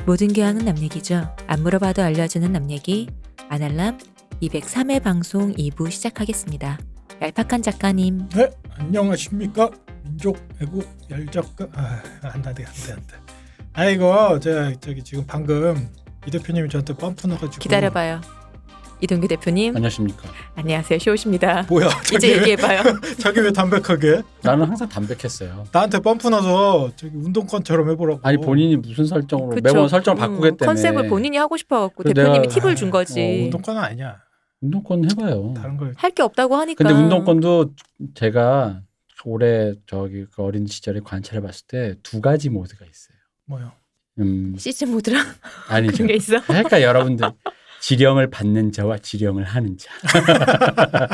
모든 게 하는 남 얘기죠. 안 물어봐도 알려주는 남 얘기 아날람 203회 방송 2부 시작하겠습니다. 얄팍한 작가님. 네, 안녕하십니까. 민족 애국 열작가. 안돼. 아이고, 저기 지금 방금 이 대표님이 저한테 펌프 넣어가지고. 기다려봐요. 이동규 대표님. 안녕하십니까. 안녕하세요. 쇼우십니다. 뭐야? 이제 얘기해봐요. 자기 왜 담백하게? 나는 항상 담백했어요. 나한테 펌프 넣어서 저기 운동권처럼 해보라고. 아니 본인이 무슨 설정으로 그쵸. 매번 설정을 바꾸겠다며. 컨셉을 본인이 하고 싶어갖고 대표님이 팁을 준 거지. 운동권은 아니야. 운동권 해봐요. 다른 걸. 할 게 없다고 하니까. 근데 운동권도 제가 올해 저기 그 어린 시절에 관찰해봤을 때 두 가지 모드가 있어요. 뭐요? 시즌 모드랑 아니죠. 그런 게 있어? 그러니까 여러분들 지령을 받는 자와 지령을 하는 자.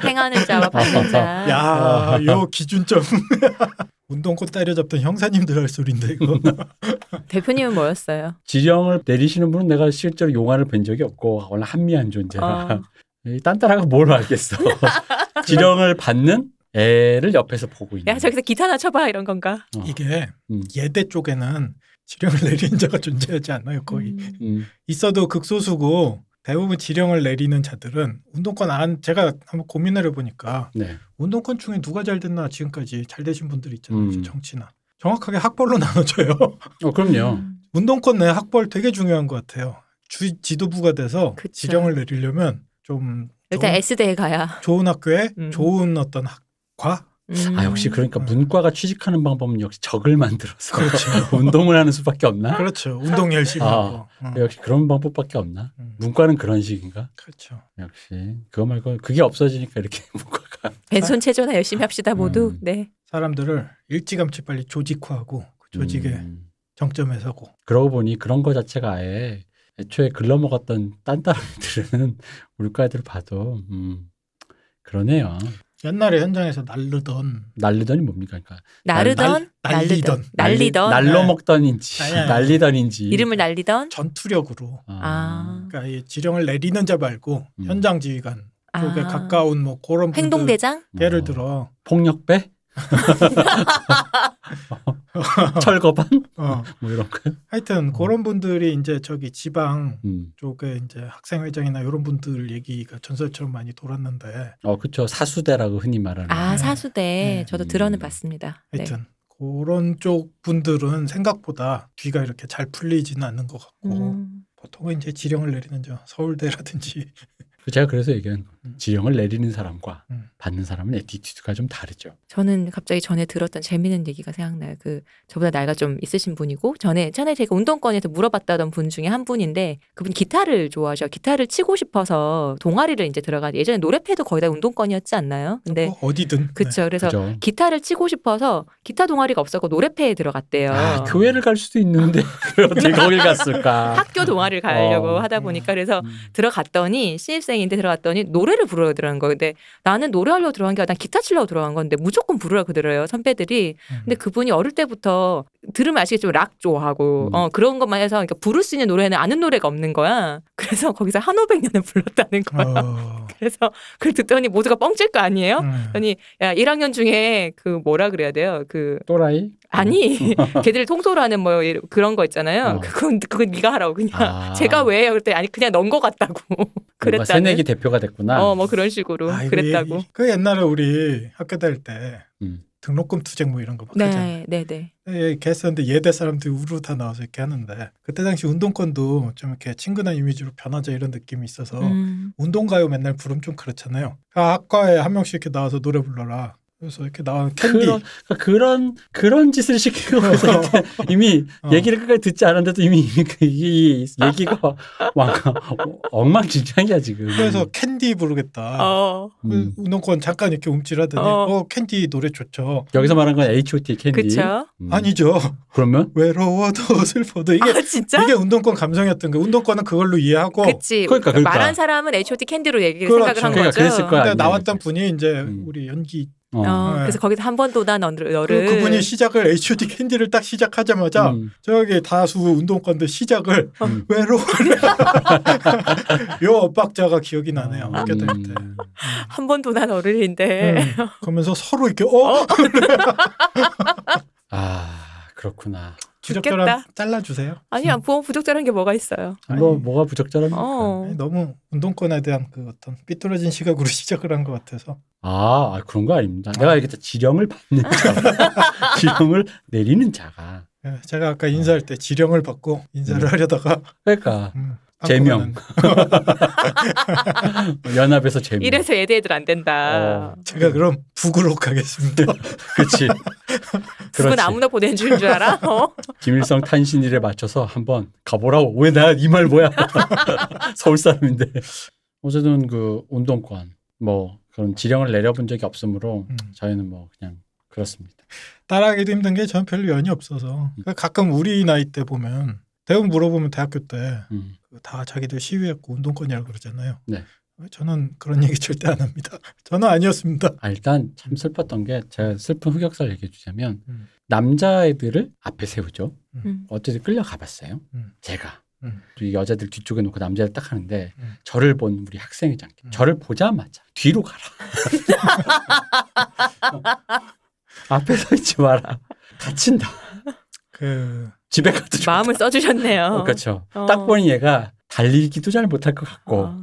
행하는 자와 받는 자. 야, 요 기준점. 운동권 때려잡던 형사님들 할 소린데 이거. 대표님은 뭐였어요? 지령을 내리시는 분은 내가 실제로 용안을 본 적이 없고 원래 한미한 존재라. 딴따라가 뭘 알겠어. 지령을 받는 애를 옆에서 보고 있는. 야, 저기서 기타나 쳐봐 이런 건가? 이게 예대 쪽에는 지령을 내리는 자가 존재하지 않아요. 거의. 있어도 극소수고 대부분 지령을 내리는 자들은 운동권 안. 제가 한번 고민을 해보니까 네. 운동권 중에 누가 잘 됐나 지금까지 잘 되신 분들 있잖아요. 정치나. 정확하게 학벌로 나눠져요. 그럼요. 운동권 내 학벌 되게 중요한 것 같아요. 지도부가 돼서 그쵸. 지령을 내리려면 좀 일단 S대에 가야. 좋은 학교에 좋은 어떤 학과. 역시 그러니까 문과가 취직하는 방법은 역시 적을 만들어서 그렇죠. 운동을 하는 수밖에 없나? 그렇죠. 운동 열심히 하고. 역시 그런 방법밖에 없나? 문과는 그런 식인가? 그렇죠. 역시 그거 말고 그게 없어지니까 이렇게 문과가. 왼손 체조나 열심히 합시다 모두. 네. 사람들을 일찌감치 빨리 조직화하고 그 조직의 정점에 서고. 그러고 보니 그런 거 자체가 아예 애초에 글러먹었던 딴따라들은 우리과 애들 봐도 그러네요. 옛날에 현장에서 날르던이 뭡니까? 그러니까 날리던 날로 먹던인지 날리던인지 이름을 날리던 전투력으로. 그러니까 이 지령을 내리는 자 말고 현장 지휘관 쪽에 가까운 뭐 그런 분들. 행동대장? 예를 들어 폭력배? 철거반? 뭐 이런 거. 하여튼 그런 분들이 이제 저기 지방 쪽에 이제 학생회장이나 이런 분들 얘기가 전설처럼 많이 돌았는데. 그렇죠. 사수대라고 흔히 말하는. 사수대. 네. 저도 들어는 봤습니다. 하여튼 네. 그런 쪽 분들은 생각보다 귀가 이렇게 잘 풀리지는 않는 것 같고 보통은 이제 지령을 내리는 저 서울대라든지. 제가 그래서 얘기한 지령을 내리는 사람과 받는 사람은 애티튜드가 좀 다르죠. 저는 갑자기 전에 들었던 재미있는 얘기가 생각나요. 저보다 나이가 좀 있으신 분이고 전에 제가 운동권에서 물어봤다던 분 중에 한 분인데 그분이 기타를 좋아하셔. 기타를 치고 싶어서 동아리를 이제 예전에 노래패도 거의 다 운동권이었지 않나요? 근데 어디든. 그렇죠. 그래서 그죠. 기타를 치고 싶어서 기타 동아리가 없었고 노래패에 들어갔대요. 교회를 갈 수도 있는데 어떻게 거길 갔을까? 학교 동아리를 가려고 하다 보니까 그래서 들어갔더니 신입생인데 들어갔더니 노래를 부르러 들어간 거예요. 근데 나는 노래하려고 들어간 게 아니라 난 기타 치려고 들어간 건데 무조건 부르라 그러더래요. 선배들이. 근데 그분이 어릴 때부터 들으면 아시겠지만 락 좋아하고 그런 것만 해서 그러니까 부를 수 있는 노래는 아는 노래가 없는 거야. 그래서 거기서 한오백년을 불렀다는 거야. 그래서 그걸 듣더니 모두가 뻥칠 거 아니에요? 그러니 야 1학년 중에 뭐라 그래야 돼요? 또라이? 아니 걔들 통솔하는 뭐 그런 거 있잖아요. 그건 네가 하라고 그냥. 제가 왜요? 그랬더니 아니 그냥 넣은 거 같다고. 그랬다는. 새내기 대표가 됐구나. 뭐 그런 식으로 그랬다고. 그 옛날에 우리 학교 다닐 때 등록금 투쟁 뭐 이런 거 막 하잖아요. 네. 이렇게 했었는데 예대 사람들이 우르르 다 나와서 이렇게 하는데 그때 당시 운동권도 좀 이렇게 친근한 이미지로 변하자 이런 느낌이 있어서 운동가요 맨날 부르면 좀 그렇잖아요. 학과에 한 명씩 이렇게 나와서 노래 불러라. 그래서 이렇게 나온 캔디. 그런 짓을 시키고 이미 얘기를 끝까지 듣지 않았는데도 이미 이 얘기가 엉망진창이야 지금. 그래서 캔디 부르겠다. 운동권 잠깐 이렇게 움찔하더니 캔디 노래 좋죠. 여기서 말한 건 H.O.T 캔디. 그쵸? 아니죠. 그러면? 외로워도 슬퍼도 이게 진짜? 이게 운동권 감성이었던 거예요. 운동권은 그걸로 이해하고. 그치. 그러니까. 말한 사람은 H.O.T 캔디로 생각을 한 거죠. 그랬을 거야. 근데 나왔던 분이 이제 우리 연기. 그래서 거기서 한 번도 나 너를 그분이 시작을 H.O.T 캔디를 딱 시작하자마자 저기 다수 운동권들 시작을 외로워 요 엇박자가 기억이 나네요. 학교 다닐 때. 한 번도 난 어른인데 그러면서 서로 이렇게 그렇구나. 부적절한 잘라주세요. 아니야, 부적절한 게 뭐가 있어요? 뭐가 부적절합니까? 아니, 너무 운동권에 대한 그 어떤 삐뚤어진 시각으로 시작을 한 것 같아서. 그런 거 아닙니다. 내가 얘기했다. 지령을 받는 자, 지령을 내리는 자가. 제가 아까 인사할 때 지령을 받고 인사를 하려다가 그러니까 제명. 연합에서 제명. 이래서 애들 안 된다. 제가 그럼 북으로 가겠습니다. 그렇지. 북은 아무나 보내는 줄 알아? 김일성 탄신일에 맞춰서 한번 가보라고. 왜 나 이 말 뭐야? 서울 사람인데. 어쨌든 그 운동권 그런 지령을 내려본 적이 없으므로 저희는 그냥 그렇습니다. 따라하기도 힘든 게 저는 별로 연이 없어서 가끔 우리 나이 때 보면 대부분 물어보면 대학교 때 다 자기들 시위했고 운동권이라고 그러잖아요. 네. 저는 그런 얘기 절대 안 합니다. 저는 아니었습니다. 일단 참 슬펐던 게 제가 슬픈 흑역사를 얘기해 주자면 남자애들을 앞에 세우죠. 어쨌든 끌려가 봤어요. 제가. 이 여자들 뒤쪽에 놓고 남자를 딱 하는데 저를 본 우리 학생회장 저를 보자마자 뒤로 가라. 앞에 서 있지 마라. 다친다. 집에 가도 마음을 써주셨네요. 그렇죠. 딱 보니 얘가 달리기도 잘 못할 것 같고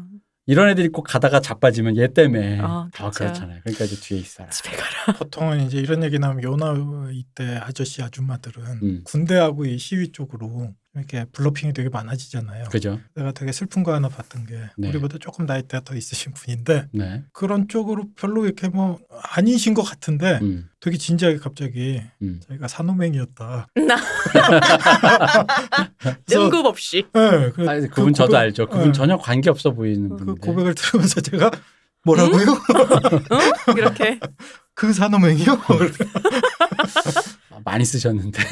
이런 애들이 꼭 가다가 자빠지면 얘 때문에 그렇잖아요. 그러니까 이제 뒤에 있어라. 집에 가라. 보통은 이제 이런 얘기 나오면 요나이 때 아저씨 아줌마들은 군대하고 이 시위 쪽으로 이렇게 블러핑이 되게 많아지잖아요. 그죠. 내가 되게 슬픈 거 하나 봤던 게 우리보다 조금 나이대가 더 있으신 분인데 그런 쪽으로 별로 이렇게 아니신 것 같은데 되게 진지하게 갑자기 자기가 산호맹이었다. 뜬금없이. 네, 그분 저도 알죠. 그분 전혀 관계없어 보이는 분인데. 그 고백을 들으면서 제가 뭐라고요? 이렇게. 그 산호맹이요? 많이 쓰셨는데.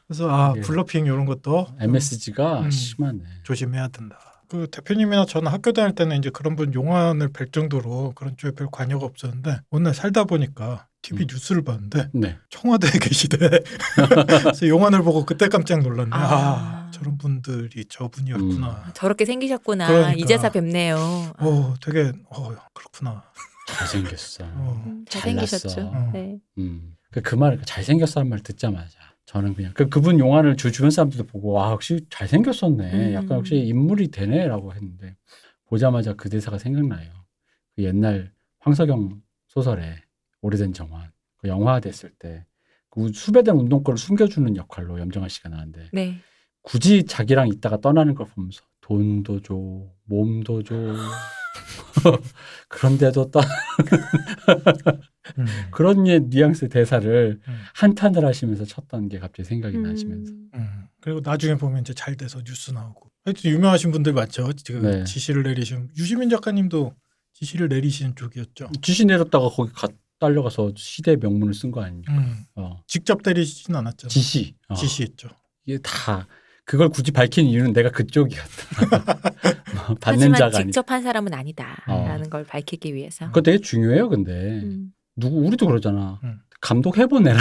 그래서 블러핑 이런 것도 MSG가 심하네. 조심해야 된다. 그 대표님이나 저는 학교 다닐 때는 이제 그런 분 용안을 뵐 정도로 그런 쪽에 별 관여가 없었는데 오늘 살다 보니까 TV 뉴스를 봤는데 청와대에 계시대. 그래서 용안을 보고 그때 깜짝 놀랐네. 저런 분들이 저분이었구나. 저렇게 생기셨구나. 그러니까. 이제서 뵙네요. 되게 그렇구나. 잘생겼어. 잘생기셨죠. 네. 그 말 잘생겼어라는 말 듣자마자 저는 그냥 그분 용안을 주변 사람들도 보고 역시 잘생겼었네. 약간 역시 인물이 되네라고 했는데 보자마자 그 대사가 생각나요. 그 옛날 황석영 소설에 오래된 정원 그 영화됐을 때 그 수배된 운동권을 숨겨주는 역할로 염정아 씨가 나왔는데 굳이 자기랑 있다가 떠나는 걸 보면서 돈도 줘, 몸도 줘. 그런데도 그런 뉘앙스 대사를 한탄을 하시면서 쳤던 게 갑자기 생각이 나시면서. 그리고 나중에 보면 이제 잘 돼서 뉴스 나오고. 하여튼 유명하신 분들 많죠. 지금 지시를 내리신 유시민 작가님도 지시를 내리시는 쪽이었죠. 지시 내렸다가 거기 딸려가서 시대 명문을 쓴 거 아닙니까? 직접 때리진 않았잖아요. 지시했죠. 이게 다 그걸 굳이 밝힌 이유는 내가 그쪽이었다. 받는 자가 아니다. 직접 한 사람은 아니다라는 걸 밝히기 위해서. 그거 되게 중요해요. 근데 우리도 그러잖아. 감독 해보내라.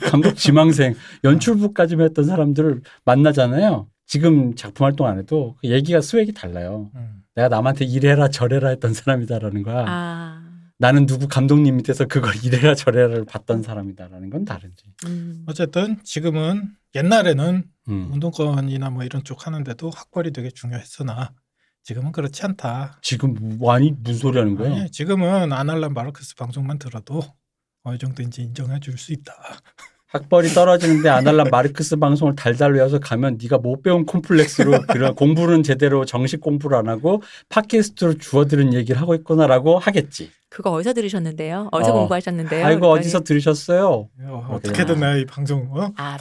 감독 지망생 연출부까지 했던 사람들을 만나잖아요. 지금 작품 활동 안 해도 그 얘기가 스웩이 달라요. 내가 남한테 이래라 저래라 했던 사람이다라는 거야. 나는 누구 감독님 밑에서 그걸 이래라 저래라를 봤던 사람이다라는 건 다른지. 어쨌든 지금은 옛날에는 운동권이나 이런 쪽 하는데도 학벌이 되게 중요했으나 지금은 그렇지 않다. 지금 무슨 소리 하는 거야? 아니, 지금은 아날란 마르크스 방송만 들어도 어느 정도 이제 인정해 줄 수 있다. 학벌이 떨어지는데 아날란 마르크스 방송을 달달 외워서 가면 네가 못 배운 콤플렉스로 그런 공부는 제대로 정식 공부를 안 하고 팟캐스트로 주워들은 얘기를 하고 있구나라고 하겠지. 그거 어디서 들으셨는데요? 어디서 공부하셨는데요? 아이고 어디서 들으셨어요? 어떻게든 내 이 방송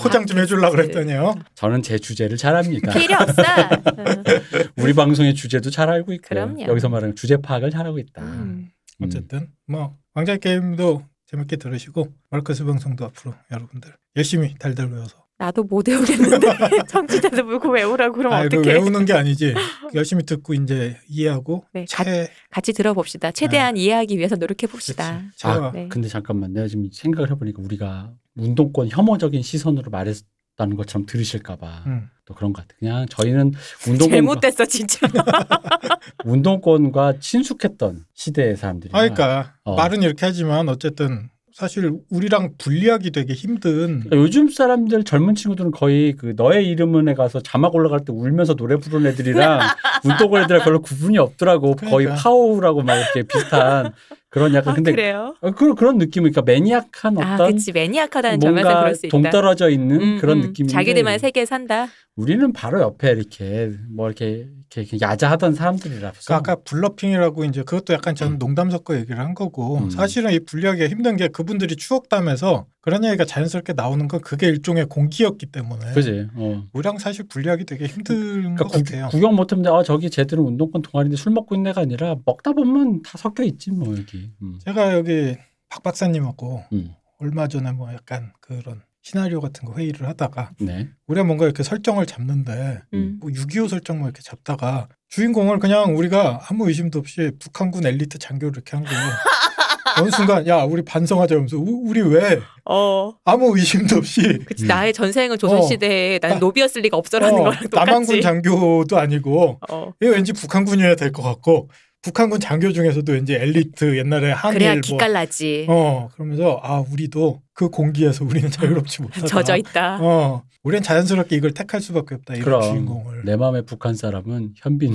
포장 좀 해주려고 그랬더니요. 저는 제 주제를 잘 압니다. 필요 없어. 우리 방송의 주제도 잘 알고 있고 그럼요. 여기서 말하는 주제 파악을 잘하고 있다. 어쨌든 왕좌의 게임도 재밌게 들으시고 마르크스 방송도 앞으로 여러분들 열심히 달달 외워서. 나도 못 외우겠는데 청취자들 보고 외우라고 그러면 어떡해. 외우는 게 아니지. 열심히 듣고 이제 이해하고 같이 들어봅시다. 최대한 이해하기 위해서 노력해봅시다. 근데 잠깐만 내가 지금 생각을 해보니까 우리가 운동권 혐오적인 시선으로 말했다는 것처럼 들으실까 봐 또 그런 것 같아. 그냥 저희는 운동권과 잘못됐어 진짜. 운동권과 친숙했던 시대의 사람들이야. 그러니까 말은 이렇게 하지만 어쨌든 사실 우리랑 분리하기 되게 힘든. 그러니까 요즘 사람들 젊은 친구들은 거의 그 너의 이름은에 가서 자막 올라갈 때 울면서 노래 부르는 애들이랑 운동을 애들이랑 별로 구분이 없더라고. 그러니까. 거의 파워라고 막 이렇게 비슷한 그런 약간 근데 그래요? 그런 느낌이 그러니까 매니악한 어떤 그치 매니악하다는 점에서 뭔가 그럴 수 있다. 동떨어져 있는 그런 느낌인데 자기들만의 세계에 산다. 우리는 바로 옆에 이렇게 뭐 이렇게 야자하던 사람들이라서. 그러니까 아까 블러핑이라고 이제 그것도 약간 저는 농담 섞어 얘기를 한 거고 사실은 이 분리하기가 힘든 게 그분들이 추억담에서 그런 얘기가 자연스럽게 나오는 건 그게 일종의 공기였기 때문에. 그지. 우리랑 사실 분리하기 되게 힘든 그러니까 것 같아요. 구경 못하면 저기 쟤들은 운동권 동아리인데 술 먹고 있는 애가 아니라 먹다 보면 다 섞여 있지 뭐 여기. 제가 여기 박 박사님하고 얼마 전에 뭐 약간 그런 시나리오 같은 거 회의를 하다가 네. 우리가 뭔가 이렇게 설정을 잡는데 뭐 6.25 설정 뭐 이렇게 잡다가 주인공을 그냥 우리가 아무 의심도 없이 북한군 엘리트 장교를 이렇게 한 거예요. 어느 순간 야 우리 반성하자 하면서 우리 왜 아무 의심도 없이 그치, 나의 전생은 조선시대에 나는 노비였을 리가 없어라는 거랑 똑같지. 남한군 장교도 아니고 이거 왠지 북한군이어야 될 것 같고 북한군 장교 중에서도 왠지 엘리트 옛날에 한일 그래야 기깔나지. 그러면서 우리도 그 공기에서 우리는 자유롭지 못하다. 젖어 있다. 우리는 자연스럽게 이걸 택할 수밖에 없다. 이런 주인공을. 내 마음의 북한 사람은 현빈.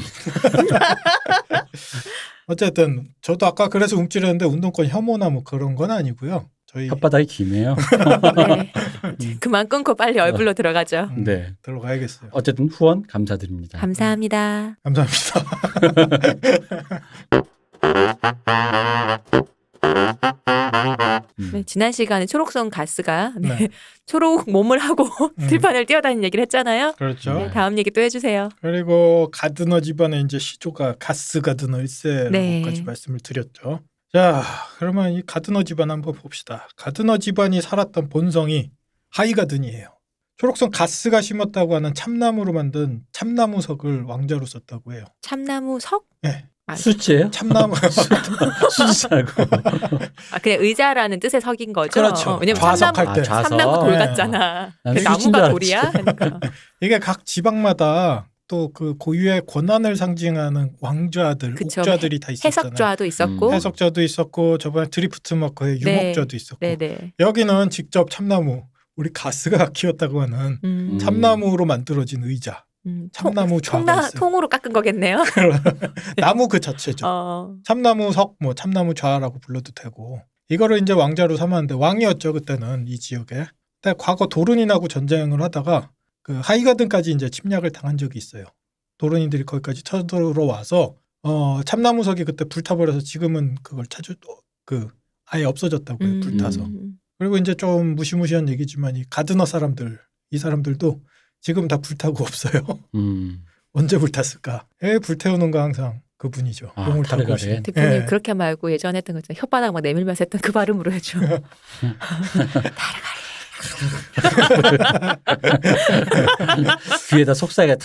어쨌든 저도 아까 그래서 움찔했는데 운동권 혐오나 뭐 그런 건 아니고요. 저희 혓바닥이 기네요. 네. 그만 끊고 빨리 얼굴로 들어가죠. 네. 들어가야겠어요. 어쨌든 후원 감사드립니다. 감사합니다. 감사합니다. 네, 지난 시간에 초록성 가스가 초록 몸을 하고 들판을 뛰어다니는 얘기를 했잖아요. 그렇죠. 네, 다음 얘기 또 해주세요. 그리고 가드너 집안의 이제 시조가 가스 가드너 1세라고까지 말씀을 드렸죠. 자, 그러면 이 가드너 집안 한번 봅시다. 가드너 집안이 살았던 본성이 하이가든이에요. 초록성 가스가 심었다고 하는 참나무로 만든 참나무석을 왕자로 썼다고 해요. 참나무석? 네. 수치예요? 참나무 수지사고. 그냥 의자라는 뜻의 석인 거죠. 그렇죠. 왜냐면 좌석할 때 참나무 돌 같잖아. 나무가 돌이야? 그러니까. 이게 각 지방마다 또 그 고유의 권한을 상징하는 왕좌들, 그쵸. 옥좌들이 다 있었잖아요. 해석좌도 있었고, 해석좌도 있었고, 저번에 드리프트 머커의 유목좌도 있었고, 여기는 직접 참나무, 우리 가스가 키웠다고 하는 참나무로 만들어진 의자. 참나무 좌가 통으로 깎은 거겠네요. 나무 그 자체죠. 참나무 석, 뭐 참나무 좌라고 불러도 되고 이거를 이제 왕자로 삼았는데 왕이었죠 그때는 이 지역에. 근데 과거 도른인하고 전쟁을 하다가 그 하이가든까지 이제 침략을 당한 적이 있어요. 도른인들이 거기까지 쳐들어와서 참나무석이 그때 불타버려서 지금은 그걸 아예 없어졌다고요. 불타서. 그리고 이제 좀 무시무시한 얘기지만 이 가드너 사람들 이 사람들도 지금 다 불타고 없어요. 언제 불탔을까? 불태우는 거 항상 그분이죠. 용을 타고 오신. 대표님 그렇게 말고 예전에 했던 거 있잖아요. 혓바닥 막 내밀면서 했던 그 발음으로 해줘. 귀에다 속삭여.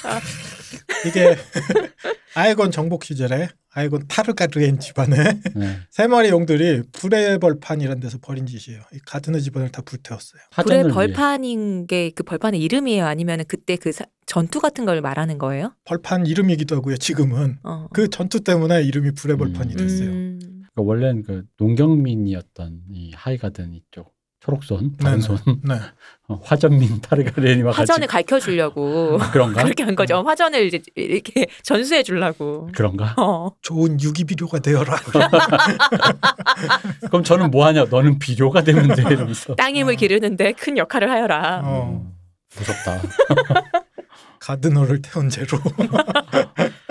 이게 아이건 정복 시절에 아이건 타르가르엔 집안의 세 마리 용들이 불의 벌판이라는 데서 벌인 짓이에요. 이 가드너 집안을 다 불태웠어요. 불의 벌판인 게 그 벌판의 이름이에요? 아니면 그때 그 전투 같은 걸 말하는 거예요? 벌판 이름이기도 하고요. 지금은 그 전투 때문에 이름이 불의 벌판이 됐어요. 그러니까 원래는 그 농경민이었던 이 하이가든 이쪽. 초록손, 다른손, 화전민 타르가렌이 와가지고 화전을 가르쳐주려고 그런가? 그렇게 한 거죠. 화전을 이제 이렇게 전수해 주려고. 그런가? 좋은 유기비료가 되어라. 그럼 저는 뭐 하냐? 너는 비료가 되면 돼 이러면서. 땅 힘을 기르는데 큰 역할을 하여라. 무섭다. 가드너를 태운 죄로.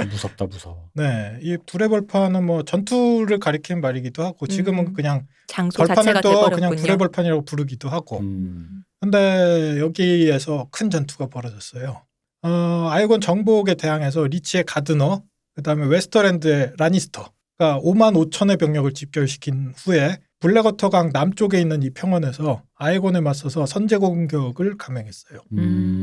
무섭다 무서워. 네, 이 불의 벌판은 뭐 전투를 가리키는 말이기도 하고 지금은 그냥 장소 자체가 돼버렸군요. 그냥 불의 벌판이라고 부르기도 하고. 근데 여기에서 큰 전투가 벌어졌어요. 아이건 정복에 대항해서 리치의 가드너, 그다음에 웨스터랜드의 라니스터가 5만 5천의 병력을 집결시킨 후에 블랙워터강 남쪽에 있는 이 평원에서 아이곤에 맞서서 선제 공격을 감행했어요.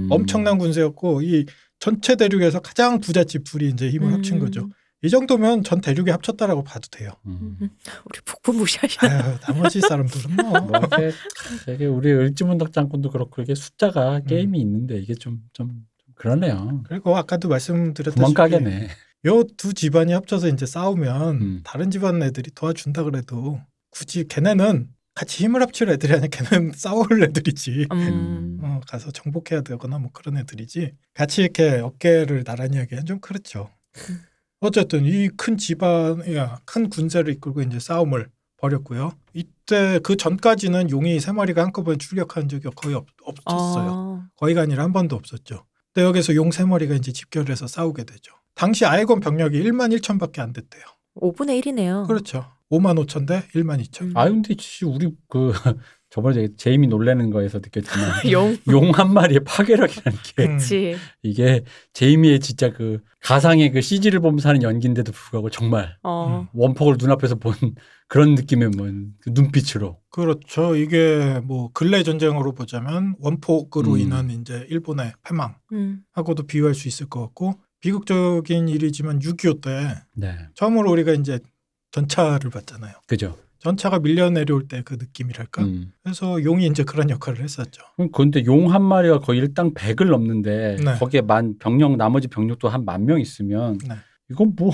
엄청난 군세였고 이 전체 대륙에서 가장 부잣집 둘이 이제 힘을 합친 거죠. 이 정도면 전 대륙에 합쳤다라고 봐도 돼요. 우리 북부 무시하시나? 나머지 사람들은 뭐 되게 우리 을지문덕 장군도 그렇고 이게 숫자가 게임이 있는데 이게 좀 그러네요. 그리고 아까도 말씀드렸다시피 구멍가게네. 요 두 집안이 합쳐서 이제 싸우면 다른 집안 애들이 도와준다 그래도 굳이 걔네는 같이 힘을 합칠 애들이 아니라 걔는 싸울 애들이지. 가서 정복해야 되거나 뭐 그런 애들이지. 같이 이렇게 어깨를 나란히 하기엔 좀 그렇죠. 어쨌든 이 큰 집안이야 큰 군세를 이끌고 이제 싸움을 벌였고요. 이때 그 전까지는 용이 3마리가 한꺼번에 출격한 적이 거의 없었어요. 거의가 아니라 한 번도 없었죠. 근데 여기서 용 3마리가 이제 집결해서 싸우게 되죠. 당시 아이건 병력이 1만 1천밖에 안 됐대요. 5분의 1이네요. 그렇죠. 5만 5천 대 1만 2천. 아 근데 우리 그 저번에 제이미 놀라는 거에서 느꼈지만 용 한 마리의 파괴력이라는 게 그치. 이게 제이미의 진짜 그 가상의 그 CG를 보면서 하는 연기인데도 불구하고 정말 원폭을 눈앞에서 본 그런 느낌의 뭐 그 눈빛으로. 그렇죠. 이게 뭐 근래 전쟁으로 보자면 원폭으로 인한 이제 일본의 패망하고도 비유할 수 있을 것 같고 비극적인 일이지만 6.25 때 네. 처음으로 우리가 이제 전차를 봤잖아요. 그죠. 전차가 밀려 내려올 때 그 느낌이랄까. 그래서 용이 이제 그런 역할을 했었죠. 그런데 용 한 마리가 거의 일당 100을 넘는데 네. 거기에 나머지 병력도 한 10,000명 있으면 네. 이건 뭐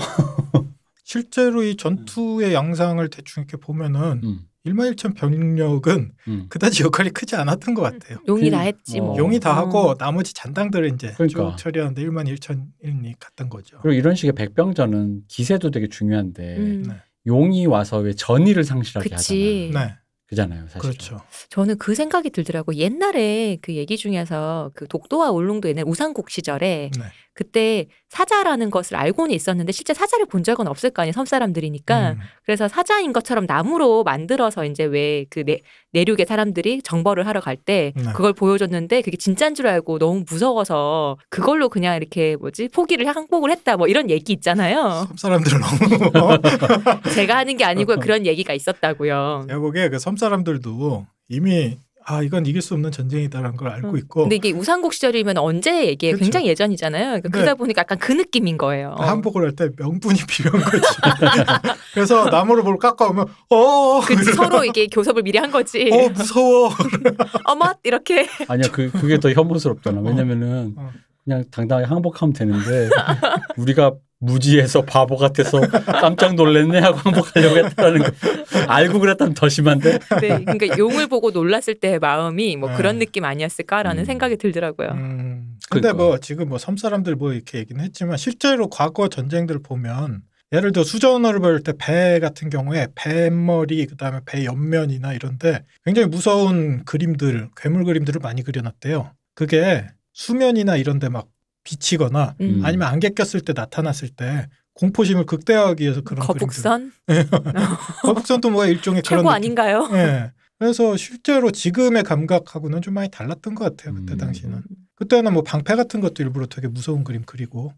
실제로 이 전투의 양상을 대충 이렇게 보면은 1만 1천 병력은 그다지 역할이 크지 않았던 것 같아요. 용이 다 했지 뭐. 용이 다 하고 나머지 잔당들을 이제 그러니까. 쭉 처리하는데 1만 1천이 갔던 거죠. 그리고 이런 식의 백병전은 기세도 되게 중요한데 네. 용이 와서 왜 전의를 상실하게 그치. 하잖아요. 네. 그잖아요, 사실. 그렇죠. 저는 그 생각이 들더라고. 옛날에 그 얘기 중에서 그 독도와 울릉도 옛날 우상국 시절에 네. 그때 사자라는 것을 알고는 있었는데 실제 사자를 본 적은 없을 거 아니에요. 섬 사람들이니까. 그래서 사자인 것처럼 나무로 만들어서 이제 왜 그 내륙의 사람들이 정벌을 하러 갈 때 네. 그걸 보여줬는데 그게 진짜인 줄 알고 너무 무서워서 그걸로 그냥 이렇게 포기를 항복을 했다 뭐 이런 얘기 있잖아요. 섬 사람들 너무 제가 하는 게 아니고요. 그런 얘기가 있었다고요. 제가 보기에 그 섬 사람들도 이미 이건 이길 수 없는 전쟁이다라는 걸 알고 있고. 근데 이게 우상국 시절이면 언제 얘기해? 그렇죠. 굉장히 예전이잖아요. 그러다 보니까 약간 그 느낌인 거예요. 항복을 할 때 명분이 필요한 거지. 그래서 나무를 뭘 깎아오면 그치, 서로 이게 교섭을 미리 한 거지. 무서워. 어머 이렇게. 아니야 그게 더 혐오스럽잖아. 왜냐면은 그냥 당당하게 항복하면 되는데 우리가 무지해서 바보 같아서 깜짝 놀랐네 하고 항복하려고 했다는 거 알고 그랬다면 더 심한데. 네, 그러니까 용을 보고 놀랐을 때의 마음이 뭐 그런 느낌 아니었을까라는 생각이 들더라고요. 근데 뭐 지금 뭐 섬 사람들 뭐 이렇게 얘기는 했지만 실제로 과거 전쟁들 보면 예를 들어 수전을 볼 때 배 같은 경우에 뱃머리 그다음에 배 옆면이나 이런데 굉장히 무서운 그림들 괴물 그림들을 많이 그려놨대요. 그게 수면이나 이런데 막 비치거나 아니면 안개 꼈을 때 나타났을 때 공포심을 극대화하기 위해서 그런 거북선? 거북선도 뭐 일종의 최고 그런 아닌가요? 네. 그래서 실제로 지금의 감각하고는 좀 많이 달랐던 것 같아요. 그때 당시는. 그때는 뭐 방패 같은 것도 일부러 되게 무서운 그림 그리고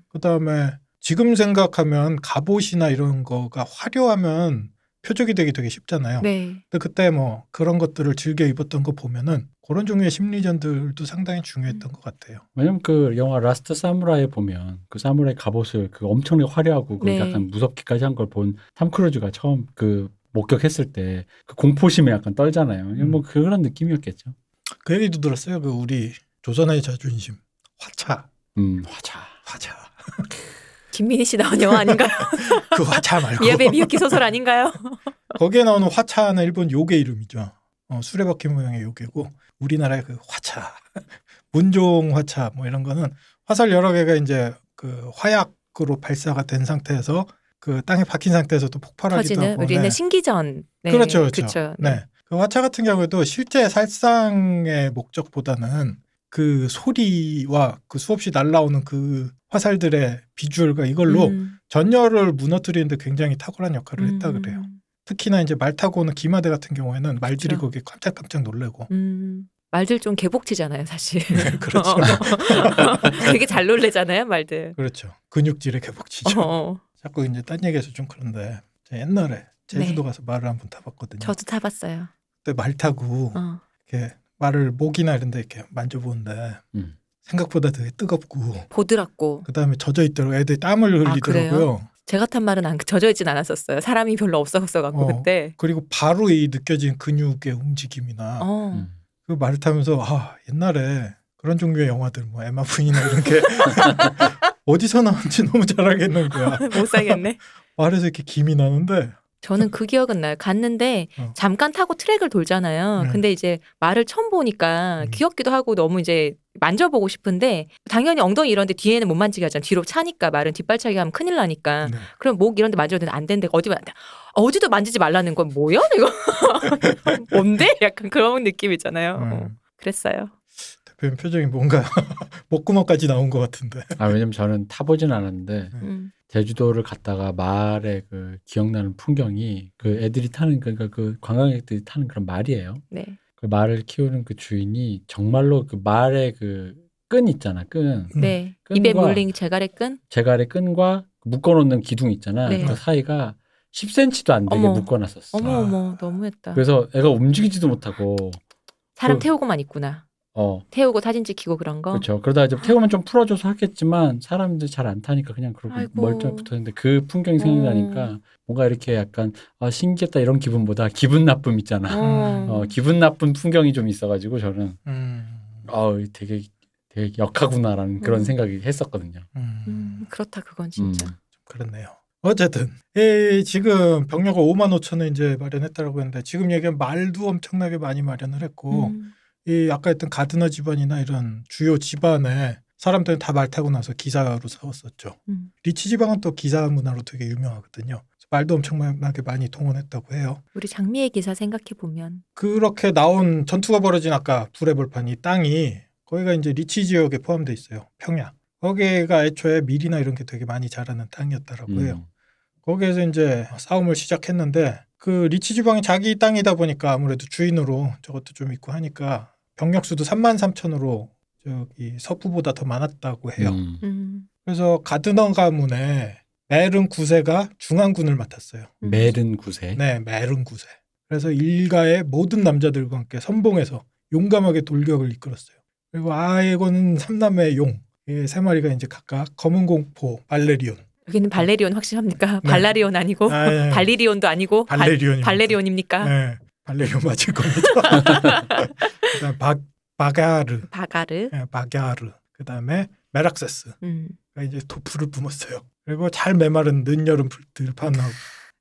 그다음에 지금 생각하면 갑옷이나 이런 거가 화려하면 표적이 되기 되게 쉽잖아요. 네. 근데 그때 뭐 그런 것들을 즐겨 입었던 거 보면은 그런 종류의 심리전들도 상당히 중요했던 것 같아요. 왜냐면 그 영화 라스트 사무라이에 보면 그 사무라이 갑옷을 그 엄청나게 화려하고 그 약간 무섭기까지 한 걸 본 탐 크루즈가 처음 그 목격했을 때 그 공포심에 약간 떨잖아요. 뭐 그런 느낌이었겠죠. 그 얘기도 들었어요. 그 우리 조선의 자존심 화차. 화차. 김민희 씨 나온 영화 아닌가요? 그 화차 말고. 미야베 미유키 소설 아닌가요? 거기에 나오는 화차는 일본 요괴 이름이죠. 수레바퀴 모양의 요괴고 우리나라의 그 화차, 문종 화차 뭐 이런 거는 화살 여러 개가 이제 그 화약으로 발사가 된 상태에서 그 땅에 박힌 상태에서도 폭발하기도 하고. 우리는 신기전. 네. 그렇죠. 네. 그 화차 같은 경우에도 실제 살상의 목적보다는 그 소리와 그 수없이 날아오는 그 화살들의 비주얼과 이걸로 전열을 무너뜨리는데 굉장히 탁월한 역할을 했다 그래요. 특히나 이제 말 타고 오는 기마대 같은 경우에는 말들이 그렇죠. 거기에 깜짝깜짝 놀래고. 말들 좀 개복치잖아요, 사실. 네, 그렇죠. 되게 잘 놀래잖아요, 말들. 그렇죠. 근육질의 개복치죠. 자꾸 이제 딴 얘기해서 좀 그런데 제가 옛날에 제주도 가서 말을 한번 타봤거든요. 저도 타봤어요. 그때 말 타고 이렇게 말을 목이나 이런 데 이렇게 만져보는데 생각보다 되게 뜨겁고 보드랍고 그다음에 젖어 있더라고. 애들이 땀을 흘리더라고요. 제가 탄 말은 젖어 있진 않았었어요. 사람이 별로 없었어갖고 그때. 그리고 바로 이 느껴진 근육의 움직임이나 그 말을 타면서 옛날에 그런 종류의 영화들 뭐 에마 부인이나 이런 게 어디서 나온지 너무 잘 알겠는 거야. 못 살겠네. 말에서 이렇게 김이 나는데 저는 그 기억은 나요. 갔는데 잠깐 타고 트랙을 돌잖아요. 근데 이제 말을 처음 보니까 귀엽기도 하고 너무 이제 만져보고 싶은데 당연히 엉덩이 이런데 뒤에는 못 만지게 하잖아요. 뒤로 차니까 말은 뒷발차기 하면 큰일 나니까. 그럼 목 이런데 만져도 되는데 안 되는데 어디도 만지지 말라는 건 뭐야 이거? 뭔데? 약간 그런 느낌이잖아요. 그랬어요. 대표님 표정이 뭔가 목구멍까지 나온 것 같은데. 왜냐면 저는 타보진 않았는데 제주도를 갔다가 말에 그 기억나는 풍경이 그 애들이 타는 그러니까 그 관광객들이 타는 그런 말이에요. 네. 그 말을 키우는 그 주인이 정말로 그 말의 그 끈 있잖아, 끈. 네. 입에 물린 제갈의 끈? 제갈의 끈과 묶어놓는 기둥 있잖아. 네. 그 사이가 10cm도 안 되게 묶어놨었어. 어머, 너무했다. 그래서 애가 움직이지도 못하고. 사람 태우고만 있구나. 태우고 사진 찍히고 그런 거. 그렇죠. 그러다 이제 태우면 좀 풀어줘서 하겠지만 사람들 잘 안 타니까 그냥 그러고 멀쩡히 붙었는데 그 풍경이 생각나니까 뭔가 이렇게 약간 신기했다 이런 기분보다 기분 나쁨 있잖아. 기분 나쁜 풍경이 좀 있어가지고 저는 되게 역하구나라는 그런 생각이 했었거든요. 그렇다 그건 진짜. 좀 그렇네요. 어쨌든 지금 병력을 55,000을 이제 마련했다라고 했는데 지금 얘기한 말도 엄청나게 많이 마련을 했고 이 아까 했던 가드너 집안이나 이런 주요 집안에 사람들은 다 말 타고 나서 기사로 세웠었죠. 리치 지방은 또 기사 문화로 되게 유명하거든요. 말도 엄청나게 많이 동원했다고 해요. 우리 장미의 기사 생각해 보면 그렇게 나온 전투가 벌어진 아까 불의 벌판 이 땅이 거기가 이제 리치 지역에 포함되어 있어요. 평야. 거기가 애초에 밀이나 이런 게 되게 많이 자라는 땅이었다라고 해요. 거기에서 이제 싸움을 시작했는데 그 리치 지방이 자기 땅이다 보니까 아무래도 주인으로 저것도 좀 있고 하니까 병력 수도 33,000으로 저기 서부보다 더 많았다고 해요. 그래서 가드너 가문의 메른 9세가 중앙군을 맡았어요. 메른 9세? 네, 메른 9세. 그래서 일가의 모든 남자들과 함께 선봉해서 용감하게 돌격을 이끌었어요. 그리고 아에고는 3남매의 용, 3마리가 이제 각각 검은 공포, 발레리온. 여기는 발레리온 확실합니까? 네. 발라리온 아니고 발리리온도 아니고 발레리온입니까? 네, 발레리온 맞을 겁니다. 그다음 바가르. 네, 바가르. 그다음에 메락세스가 이제 도프를 뿜었어요. 그리고 잘 메마른 늦여름 들판하고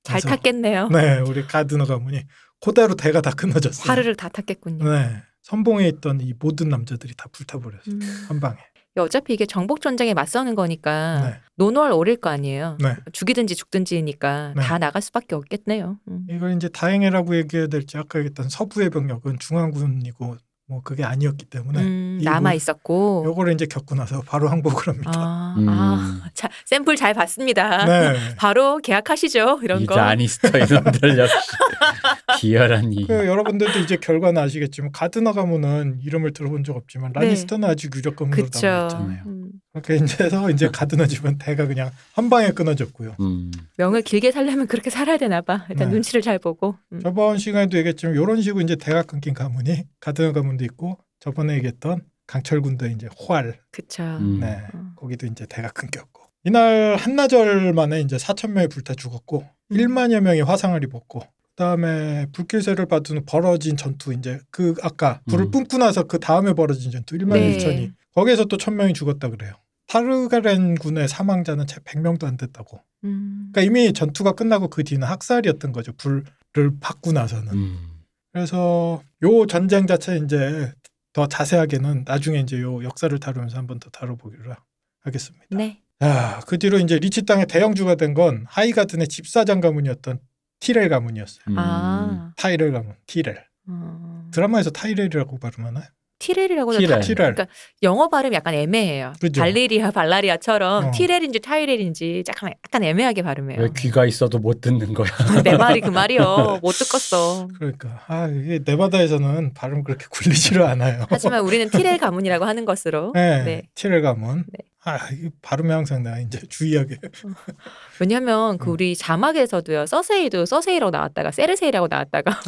잘 탔겠네요. 네, 우리 가드너 가문이 그대로 대가 다 끊어졌어요. 화르를 다 탔겠군요. 네, 선봉에 있던 이 모든 남자들이 다 불타버렸어요. 한 방에. 어차피 이게 정복 전쟁에 맞서는 거니까 노노할 오릴 거 아니에요. 죽이든지 죽든지니까 다 나갈 수밖에 없겠네요. 이걸 이제 다행이라고 얘기해야 될지 아까 얘기했던 서부의 병력은 중앙군이고 뭐 그게 아니었기 때문에 남아 있었고 요거를 이제 겪고 나서 바로 항복을 합니다. 자, 샘플 잘 봤습니다. 네. 바로 계약하시죠. 이런 거. 이 라니스터 이놈들 역시 비열한 이. 여러분들도 이제 결과는 아시겠지만 가드너 가문은 이름을 들어본 적 없지만 라니스터는 아주 유력 가문으로 남았잖아요. 그렇게 이제 가드너 집은 대가 그냥 한 방에 끊어졌고요. 명을 길게 살려면 그렇게 살아야 되나 봐. 일단 눈치를 잘 보고. 저번 시간에도 얘기했지만 이런 식으로 이제 대가 끊긴 가문이 가드너 가문도 있고 저번에 얘기했던 강철군도 이제 활. 그쵸. 네, 거기도 이제 대가 끊겼고 이날 한나절 만에 이제 4,000명이 불타 죽었고 1만여 명이 화상을 입었고 그다음에 불길세를 받은 벌어진 전투 이제 그 아까 불을 뿜고 나서 그 다음에 벌어진 전투 1만 1천이 거기에서 또 1,000명이 죽었다 그래요. 타르가렌 군의 사망자는 채 100명도 안 됐다고. 그러니까 이미 전투가 끝나고 그 뒤는 학살이었던 거죠. 불을 받고 나서는. 그래서 요 전쟁 자체 이제 더 자세하게는 나중에 이제 요 역사를 다루면서 한번 더 다뤄보기로 하겠습니다. 네. 그 뒤로 이제 리치 땅의 대형주가 된 건 하이가든의 집사장 가문이었던 티렐 가문이었어요. 타이렐 가문, 티렐. 드라마에서 타이렐이라고 발음하나요? 티렐이라고 해도 그러니까 영어 발음이 약간 애매해요. 그죠? 발라리아처럼 티렐인지 타이렐인지 약간 애매하게 발음해요. 왜 귀가 있어도 못 듣는 거야? 내 말이 그 말이요. 못 듣겠어. 그러니까 이게 네바다에서는 발음 그렇게 굴리지를 않아요. 하지만 우리는 티렐 가문이라고 하는 것으로. 네. 티렐 가문. 네. 이 발음이 항상 내가 이제 주의하게. 왜냐하면 그 우리 자막에서도요. 서세이도 서세이라고 나왔다가 세르세이라고 나왔다가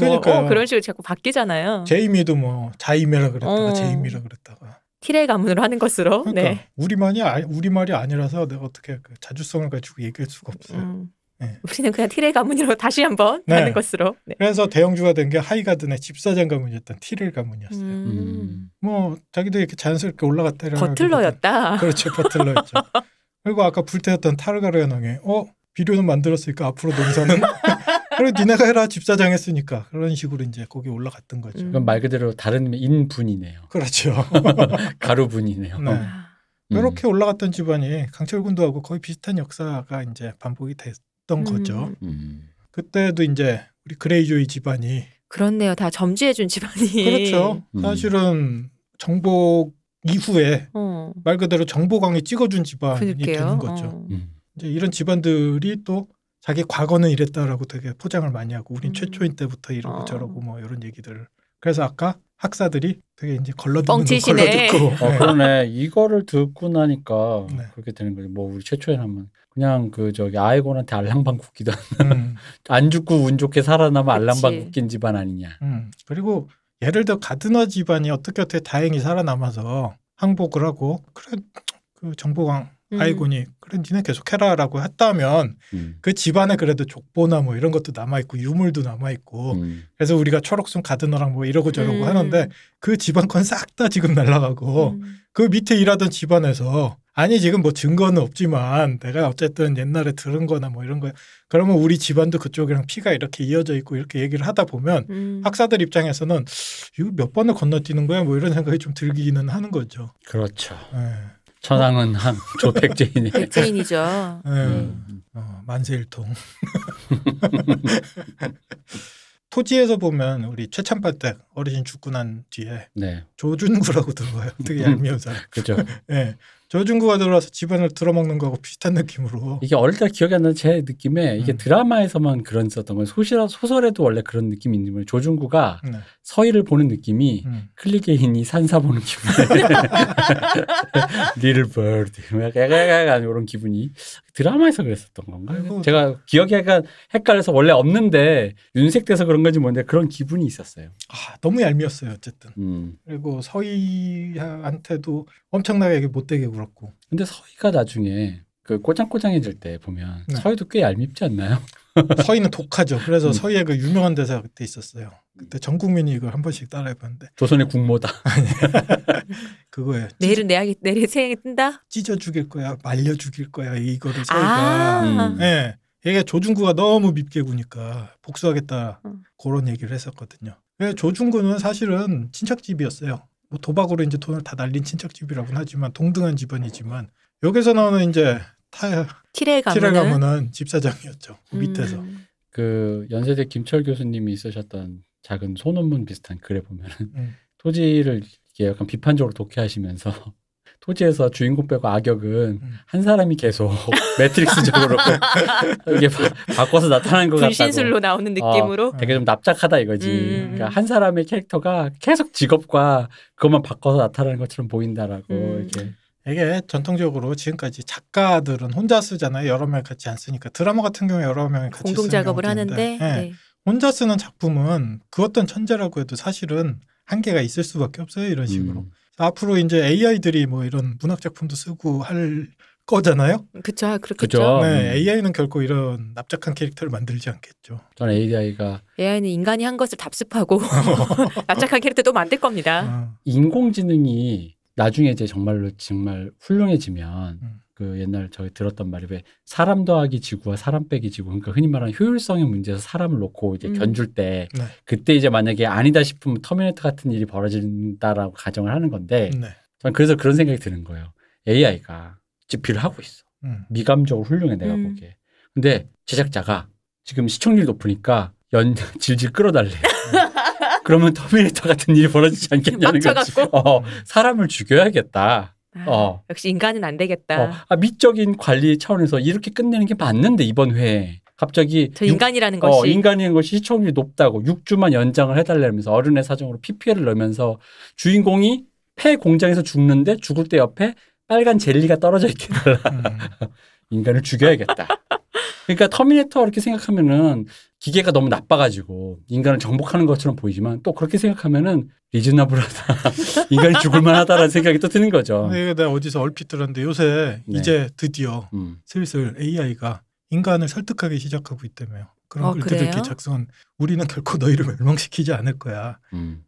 그런 식으로 자꾸 바뀌잖아요. 제이미도 뭐 자이메라 그랬다가 제이미라 그랬다가. 티렐 가문으로 하는 것으로. 그러니까 네. 우리말이 아니라서 내가 어떻게 그 자주성을 가지고 얘기할 수가 없어요. 네. 우리는 그냥 티렐 가문으로 다시 한번 하는 것으로. 네. 그래서 대형주가 된 게 하이가든의 집사장 가문이었던 티렐 가문이었어요. 뭐 자기도 이렇게 자연스럽게 올라갔다. 버틀러였다. 그렇죠. 버틀러였죠. 그리고 아까 불태웠던 타르가렌 왕의 비료는 만들었으니까 앞으로 농사는 그래 니네가 해라 집사장 했으니까 그런 식으로 이제 거기 올라갔던 거죠. 그럼 말 그대로 다른 인분이네요. 그렇죠. 가루분이네요. 네. 이렇게 올라갔던 집안이 강철군도하고 거의 비슷한 역사가 이제 반복이 됐던 거죠. 그때도 이제 우리 그레이조이 집안이 그렇네요. 다 점지해준 집안이. 그렇죠. 사실은 정복 이후에 말 그대로 정보광이 찍어준 집안이 되는 거죠. 이제 이런 집안들이 또 자기 과거는 이랬다라고 되게 포장을 많이 하고 우린 최초인 때부터 이러고 저러고 뭐 이런 얘기들을. 그래서 아까 학사들이 되게 이제 걸러듣는 거 뻥치시네. 걸러듣고. 그러네. 이거를 듣고 나니까 네. 그렇게 되는 거죠. 뭐 우리 최초에 하면 그냥 그 저기 아이곤한테 알랑방 굽기도 안 죽고 운 좋게 살아남아 알랑방 굽긴 집안 아니냐. 그리고 예를 들어 가드너 집안이 어떻게 다행히 살아남아서 항복을 하고 그래 그 정보광 아이곤이 그래 니네 계속해라라고 했다면 그 집안에 그래도 족보나 뭐 이런 것도 남아있고 유물도 남아있고 그래서 우리가 초록순 가드너랑 뭐 이러고 저러고 하는데 그 집안 건 싹 다 지금 날아가고 그 밑에 일하던 집안에서 아니 지금 뭐 증거는 없지만 내가 어쨌든 옛날에 들은 거나 뭐 이런 거 그러면 우리 집안도 그쪽이랑 피가 이렇게 이어져 있고 이렇게 얘기를 하다 보면 학사들 입장에서는 이거 몇 번을 건너뛰는 거야 뭐 이런 생각이 좀 들기는 하는 거죠. 그렇죠. 네. 천황은 한 조백제인이. 백제인이죠. 만세일통. 토지에서 보면 우리 최참팔댁 어르신 죽고 난 뒤에 네. 조준구라고 들어와요. 되게 얄미운 사람. 그렇죠. 네. 조준구가 들어와서 집안을 들어먹는 거하고 비슷한 느낌으로. 이게 어릴 때 기억이 안 나는 제 느낌에 이게 드라마에서만 그런 썼던 건 소설에도 원래 그런 느낌이 있는 거예요. 조준구가 서희를 보는 느낌이 클리게인이 산사 보는 기분이에요. 리틀 버드 약간 이런 기분이 드라마에서 그랬었던 건가? 아이고. 제가 기억이 약간 헷갈려서 원래 없는데 윤색돼서 그런 건지 모르는데 그런 기분이 있었어요. 너무 얄미웠어요 어쨌든. 그리고 서희한테도 엄청나게 못되게 굴었고. 근데 서희가 나중에 그 꼬장꼬장해질 때 보면 서희도 꽤 얄밉지 않나요? 서희는 독하죠. 그래서 서희의 그 유명한 대사가 그때 있었어요. 그때 전 국민이 이걸 한 번씩 따라해봤는데. 조선의 국모다. 그거예요. 내일은 내일 생에 뜬다? 찢어 죽일 거야. 말려 죽일 거야. 이거를 서희가. 네. 이게 조준구가 너무 밉게 구니까 복수하겠다. 그런 얘기를 했었거든요. 조준구는 사실은 친척집이었어요. 뭐 도박으로 이제 돈을 다 날린 친척집이라고는 하지만 동등한 집안이지만 여기서 나오는 이제 티레 가문은 집사장이었죠. 그 밑에서. 그 연세대 김철 교수님이 쓰셨던 작은 소논문 비슷한 글에 보면은 토지를 이렇게 약간 비판적으로 독해하시면서 토지에서 주인공 빼고 악역은 한 사람이 계속 매트릭스적으로 이게 바꿔서 나타나는 것 같다고. 분신술로 나오는 느낌으로. 되게 좀 납작하다 이거지. 그러니까 한 사람의 캐릭터가 계속 직업과 그것만 바꿔서 나타나는 것처럼 보인다라고 이렇게. 이게 전통적으로 지금까지 작가들은 혼자 쓰잖아요. 여러 명 같이 안 쓰니까. 드라마 같은 경우에 여러 명이 같이 공동 작업을 하는데 네. 혼자 쓰는 작품은 그 어떤 천재라고 해도 사실은 한계가 있을 수밖에 없어요. 이런 식으로. 앞으로 이제 AI들이 뭐 이런 문학 작품도 쓰고 할 거잖아요. 그렇죠. 그렇겠죠. 네, AI는 결코 이런 납작한 캐릭터를 만들지 않겠죠. 저는 AI는 인간이 한 것을 답습하고 납작한 캐릭터도 만들 겁니다. 인공지능이 나중에 이제 정말 훌륭해지면 그 옛날 저희 들었던 말이 왜 사람 더하기 지구와 사람 빼기 지구 그러니까 흔히 말하는 효율성의 문제에서 사람을 놓고 이제 견줄 때 그때 이제 만약에 아니다 싶으면 터미네이터 같은 일이 벌어진다라고 가정을 하는 건데 저는 그래서 그런 생각이 드는 거예요. AI가 집필을 하고 있어. 미감적으로 훌륭해 내가 보기에. 근데 제작자가 지금 시청률이 높으니까 질질 끌어달래요. 그러면 터미네이터 같은 일이 벌어지지 않겠냐는 거지. 사람을 죽여야겠다. 역시 인간은 안 되겠다. 미적인 관리 차원에서 이렇게 끝내는 게 맞는데 이번 회에 갑자기 저 인간이라는 것이 인간이라는 것이 시청률이 높다고 6주만 연장을 해달라면서 어른의 사정으로 PPL을 넣으면서 주인공이 폐 공장에서 죽는데 죽을 때 옆에 빨간 젤리가 떨어져 있게 해달라. 인간을 죽여야겠다. 그러니까 터미네이터 이렇게 생각하면은 기계가 너무 나빠가지고 인간을 정복하는 것처럼 보이지만 또 그렇게 생각하면은 리즈너블하다. 인간이 죽을 만하다라는 생각이 또 드는 거죠. 내가 어디서 얼핏 들었는데 요새 이제 드디어 슬슬 AI가 인간을 설득하기 시작하고 있다며요. 그런 글들을 이렇게 작성한 우리는 결코 너희를 멸망시키지 않을 거야.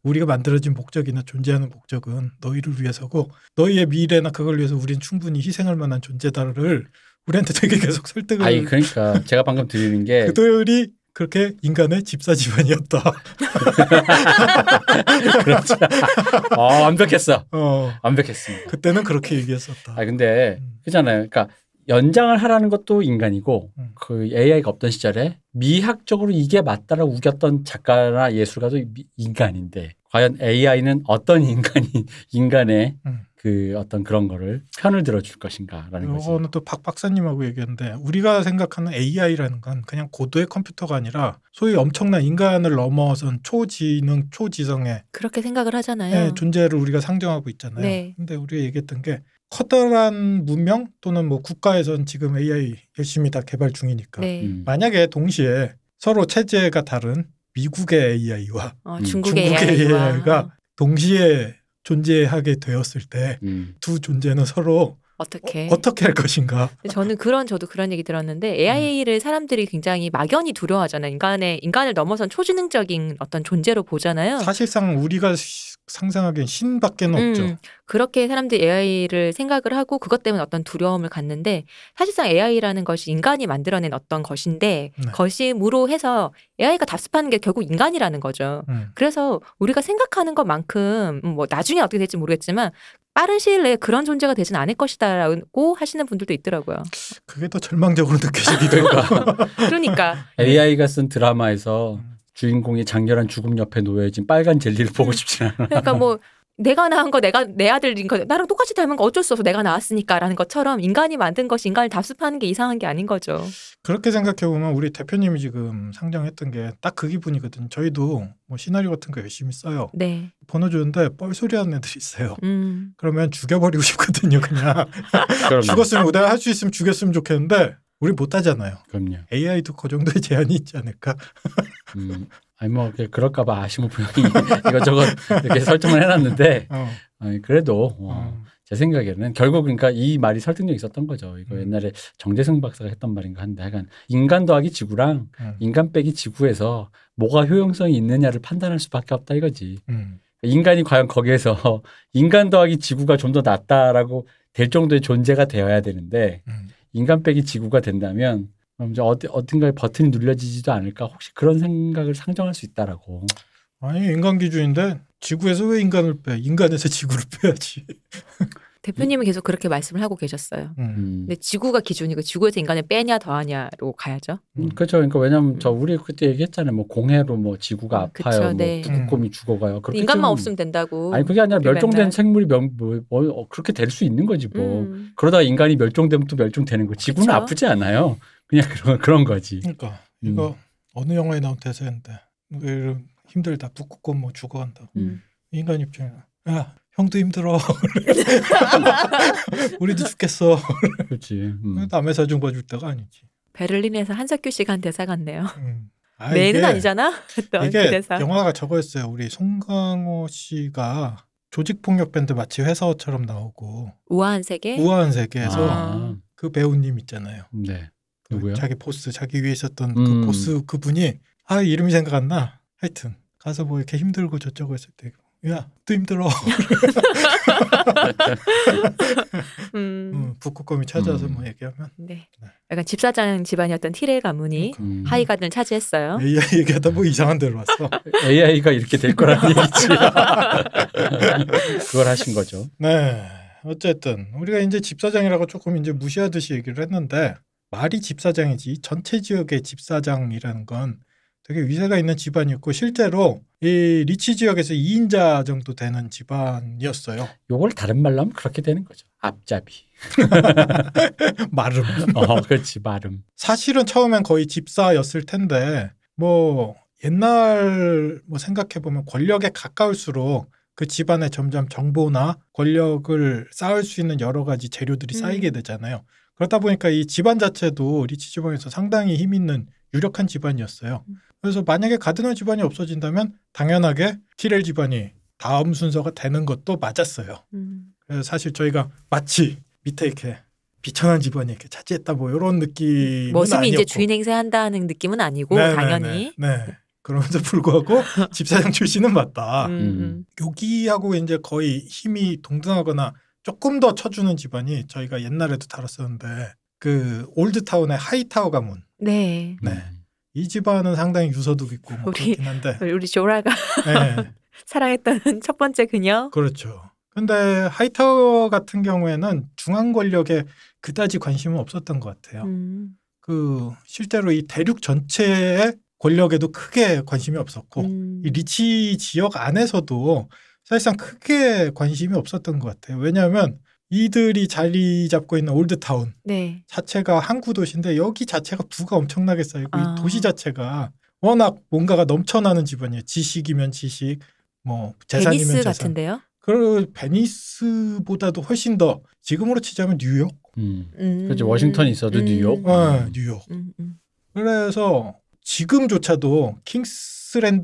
우리가 만들어진 목적이나 존재하는 목적은 너희를 위해서고 너희의 미래나 그걸 위해서 우리는 충분히 희생할 만한 존재다를 우리한테 되게 계속 설득을. 그러니까 제가 방금 드리는 게 그들이 그렇게 인간의 집사 집안이었다. 그렇죠. 완벽했어. 완벽했습니다. 그때는 그렇게 얘기했었다. 근데 그잖아요. 그러니까 연장을 하라는 것도 인간이고 그 AI가 없던 시절에 미학적으로 이게 맞다라고 우겼던 작가나 예술가도 인간인데 과연 AI는 어떤 인간의 그 어떤 그런 거를 편을 들어줄 것인가라는 거지. 이거는 또 박 박사님하고 얘기했는데 우리가 생각하는 AI라는 건 그냥 고도의 컴퓨터가 아니라 소위 엄청난 인간을 넘어선 초지능, 초지성의 그렇게 생각을 하잖아요. 네, 존재를 우리가 상정하고 있잖아요. 네. 근데 우리가 얘기했던 게 커다란 문명 또는 뭐 국가에선 지금 AI 열심히 다 개발 중이니까 만약에 동시에 서로 체제가 다른 미국의 AI와 중국의 AI가 동시에 존재하게 되었을 때 두 존재는 서로 어떻게 할 것인가. 저도 그런 얘기 들었는데 AI를 사람들이 굉장히 막연히 두려워하잖아요. 인간을 넘어선 초지능적인 어떤 존재로 보잖아요. 사실상 우리가 상상하기엔 신밖에는 없죠. 그렇게 사람들이 AI를 생각을 하고 그것 때문에 어떤 두려움을 갖는데 사실상 AI라는 것이 인간이 만들어낸 어떤 것인데 것임으로 해서 AI가 답습하는 게 결국 인간이라는 거죠. 그래서 우리가 생각하는 것만큼 뭐 나중에 어떻게 될지 모르겠지만 빠른 시일 내에 그런 존재가 되진 않을 것이다라고 하시는 분들도 있더라고요. 그게 더 절망적으로 느껴지기도 하고. 그러니까 AI가 쓴 드라마에서 주인공이 장렬한 죽음 옆에 놓여진 빨간 젤리를 보고 싶지 않아. 그러니까 뭐 내가 낳은 거 내 아들인 거 나랑 똑같이 닮은 거 어쩔 수 없어 내가 낳았으니까라는 것처럼 인간이 만든 것이 인간을 답습하는 게 이상한 게 아닌 거죠. 그렇게 생각해 보면 우리 대표님이 지금 상정했던 게 딱 그 기분이거든. 저희도 뭐 시나리오 같은 거 열심히 써요. 네. 번호 주는데 뻘소리 하는 애들이 있어요. 그러면 죽여버리고 싶거든요. 그냥 죽었으면 내가 할 수 있으면 죽였으면 좋겠는데 우리 못하잖아요. 그럼요. AI도 그 정도의 제한이 있지 않을까? 아니 뭐 그럴까봐 아시모프 형이 이것저것 이렇게 설정을 해놨는데 그래도 제 생각에는 결국 그러니까 이 말이 설득력 있었던 거죠. 이거 옛날에 정재승 박사가 했던 말인가 한데 약간 인간 더하기 지구랑 인간 빼기 지구에서 뭐가 효용성이 있느냐를 판단할 수밖에 없다 이거지. 인간이 과연 거기에서 인간 더하기 지구가 좀 더 낫다라고 될 정도의 존재가 되어야 되는데 인간 빼기 지구가 된다면 그럼 이제 어딘가에 버튼이 눌려지지도 않을까? 혹시 그런 생각을 상정할 수 있다라고. 아니 인간 기준인데 지구에서 왜 인간을 빼? 인간에서 지구를 빼야지. 대표님은 계속 그렇게 말씀을 하고 계셨어요. 근데 지구가 기준이고 지구에서 인간을 빼냐 더하냐로 가야죠. 그렇죠. 그러니까 왜냐하면 우리 그때 얘기했잖아요. 뭐 공해로 뭐 지구가 아파요. 그쵸, 네. 뭐 북극곰이 죽어가요. 인간만 없으면 된다고. 아니 그게 아니라 멸종된 생물이 그렇게 될 수 있는 거지 뭐. 그러다가 인간이 멸종되면 또 멸종되는 거. 지구는 그쵸? 아프지 않아요. 그냥 그런 거지. 그러니까 이거 어느 영화에 나온 대사인데 힘들다 북극곰 뭐 죽어간다. 인간 입장에 야 형도 힘들어. 우리도 죽겠어. 그렇지. 남의 사정 봐줄 때가 아니지. 베를린에서 한석규 씨가 한 대사 같네요. 내는 아니잖아. 이게 그 대사. 영화가 저거였어요. 우리 송강호 씨가 조직폭력 밴드 마치 회사원처럼 나오고 우아한 세계? 우아한 세계에서 그 배우님 있잖아요. 네. 누구요? 자기 보스, 자기 위에 있었던 그 보스 그분이 이름이 생각 안 나. 하여튼 가서 뭐 이렇게 힘들고 저쩌고 했을 때 야, 또 힘들어. 북극곰이 찾아와서 뭐 얘기하면. 네. 약간 집사장 집안이었던 티레 가문이 하이가든을 차지했어요. AI 얘기하다 뭐 이상한 데로 왔어. AI가 이렇게 될 거라는 얘기지. 그걸 하신 거죠. 네. 어쨌든 우리가 이제 집사장이라고 조금 이제 무시하듯이 얘기를 했는데 말이 집사장이지 전체 지역의 집사장이라는 건 되게 위세가 있는 집안이었고 실제로 이 리치 지역에서 2인자 정도 되는 집안이었어요. 요걸 다른 말로 하면 그렇게 되는 거죠. 앞잡이. 마름. 그렇지 마름. 사실은 처음엔 거의 집사였을 텐데 뭐 옛날 뭐 생각해보면 권력에 가까울수록 그 집안에 점점 정보나 권력을 쌓을 수 있는 여러 가지 재료들이 쌓이게 되잖아요. 그러다 보니까 이 집안 자체도 리치 지방에서 상당히 힘 있는 유력한 집안이었어요. 그래서 만약에 가드너 집안이 없어진다면 당연하게 티렐 집안이 다음 순서가 되는 것도 맞았어요. 그래서 사실 저희가 마치 밑에 이렇게 비천한 집안이 이렇게 차지했다 뭐 이런 느낌은 머슴이 아니었고. 이제 주인 행세한다는 느낌은 아니고 당연히. 네. 그러면서 불구하고 집사장 출신은 맞다. 여기하고 이제 거의 힘이 동등하거나 조금 더 쳐주는 집안이 저희가 옛날에도 다뤘었는데 그 올드타운의 하이타워 가문. 네. 네. 이 집안은 상당히 유서도 있고 뭐 우리- 그렇긴 한데. 우리 조라가 네, 사랑했던 첫 번째 그녀. 그렇죠. 근데 하이타워 같은 경우에는 중앙 권력에 그다지 관심은 없었던 것 같아요. 그 실제로 이 대륙 전체의 권력에도 크게 관심이 없었고 이 리치 지역 안에서도 사실상 크게 관심이 없었던 것 같아요. 왜냐하면 이들이 자리 잡고 있는 올드타운 네. 자체가 항구 도시인데 여기 자체가 부가 엄청나게 쌓이고 아. 이 도시 자체가 워낙 뭔가가 넘쳐나는 집안이에요. 지식이면 지식, 뭐 재산이면 베니스 재산. 같은데요? 그 베니스보다도 훨씬 더 지금으로 치자면 뉴욕? 그렇죠. 워싱턴이 있어도 뉴욕. 뉴욕. 그래서 지금조차도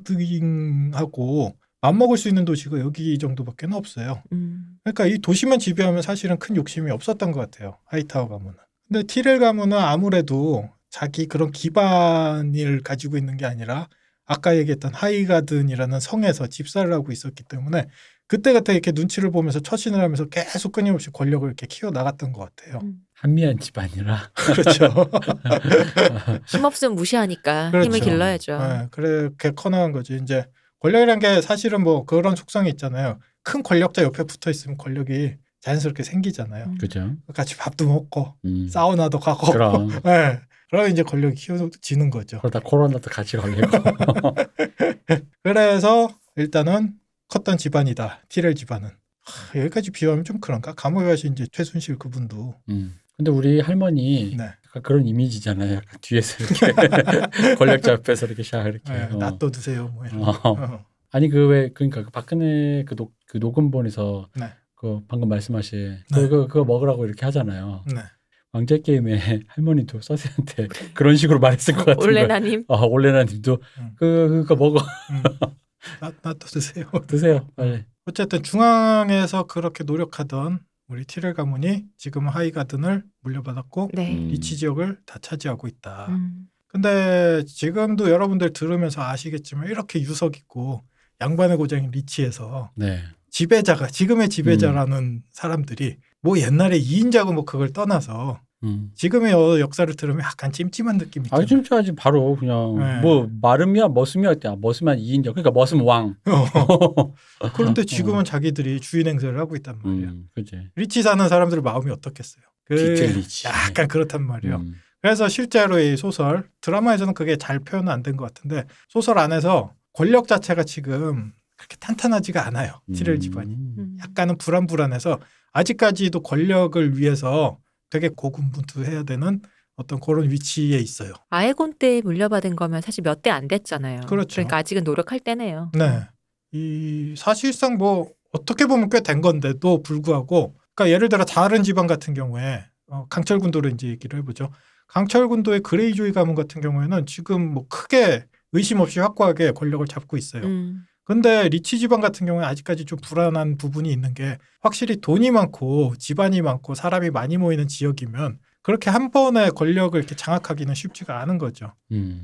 킹스랜딩하고 맞먹을 수 있는 도시가 여기 정도밖에 없어요. 그러니까 이 도시만 지배하면 사실은 큰 욕심이 없었던 것 같아요. 하이타워 가문은. 근데 티렐 가문은 아무래도 자기 그런 기반을 가지고 있는 게 아니라 아까 얘기했던 하이가든이라는 성에서 집사를 하고 있었기 때문에 그때그때 이렇게 눈치를 보면서 처신을 하면서 계속 끊임없이 권력을 이렇게 키워나갔던 것 같아요. 한미한 집안이라. 그렇죠. 힘없으면 무시하니까 그렇죠. 힘을 길러야죠. 네, 그렇게 커나간 거지. 이제 권력이란 게 사실은 뭐 그런 속성이 있잖아요. 큰 권력자 옆에 붙어 있으면 권력이 자연스럽게 생기잖아요. 그죠. 같이 밥도 먹고 사우나도 가고. 그럼. 네. 그러면 이제 권력이 키워지는 거죠. 그러다 코로나도 같이 걸리고. 그래서 일단은 컸던 집안이다. 티렐 집안은. 여기까지 비유하면 좀 그런가? 감옥에 가신 이제 최순실 그분도. 근데 우리 할머니 네. 약간 그런 이미지잖아요. 약간 뒤에서 이렇게 권력자 옆에서 이렇게 샥 이렇게. 네, 낫도 드세요. 뭐 이런. 아니 그 왜 그러니까 그 박근혜 그 녹음본에서 네. 그 방금 말씀하신 네. 그거 먹으라고 이렇게 하잖아요. 네. 왕좌 게임에 할머니도 서세한테 그런 식으로 말했을 것 같은 거예요. 올레나님. 올레나님도 그거 먹어 낫도 드세요. 드세요. 빨리. 어쨌든 중앙에서 그렇게 노력하던 우리 티렐 가문이 지금 하이가든을 물려받았고 네. 리치 지역을 다 차지하고 있다. 근데 지금도 여러분들 들으면서 아시겠지만 이렇게 유석 있고 양반의 고장인 리치에서 네. 지배자가 지금의 지배자라는 사람들이 뭐 옛날에 2인자고 뭐 그걸 떠나서 지금의 역사를 들으면 약간 찜찜한 느낌이 있잖아요. 찜찜하지 바로 그냥 네. 뭐 마름이야 머슴이야 머슴한 2인자 그러니까 머슴 왕. 그런데 지금은 자기들이 주인 행세를 하고 있단 말이야. 그치. 리치 사는 사람들 마음이 어떻겠어요? 비틀리치. 약간 그렇단 말이에요. 그래서 실제로 이 소설 드라마에서는 그게 잘 표현은 안 된 것 같은데 소설 안에서 권력 자체가 지금 그렇게 탄탄하지가 않아요. 티렐 집안이. 약간은 불안해서 아직까지도 권력을 위해서 되게 고군분투해야 되는 어떤 그런 위치에 있어요. 아에곤 때 물려받은 거면 사실 몇 대 안 됐잖아요. 그렇죠. 그러니까 아직은 노력할 때네요. 네. 이 사실상 뭐 어떻게 보면 꽤 된 건데도 불구하고 그러니까 예를 들어 다른 집안 같은 경우에 강철군도로 이제 얘기를 해보죠. 강철군도의 그레이조이 가문 같은 경우에는 지금 뭐 크게 의심 없이 확고하게 권력을 잡고 있어요. 근데 리치 집안 같은 경우에 아직까지 좀 불안한 부분이 있는 게 확실히 돈이 많고 집안이 많고 사람이 많이 모이는 지역이면 그렇게 한 번에 권력을 이렇게 장악하기는 쉽지가 않은 거죠.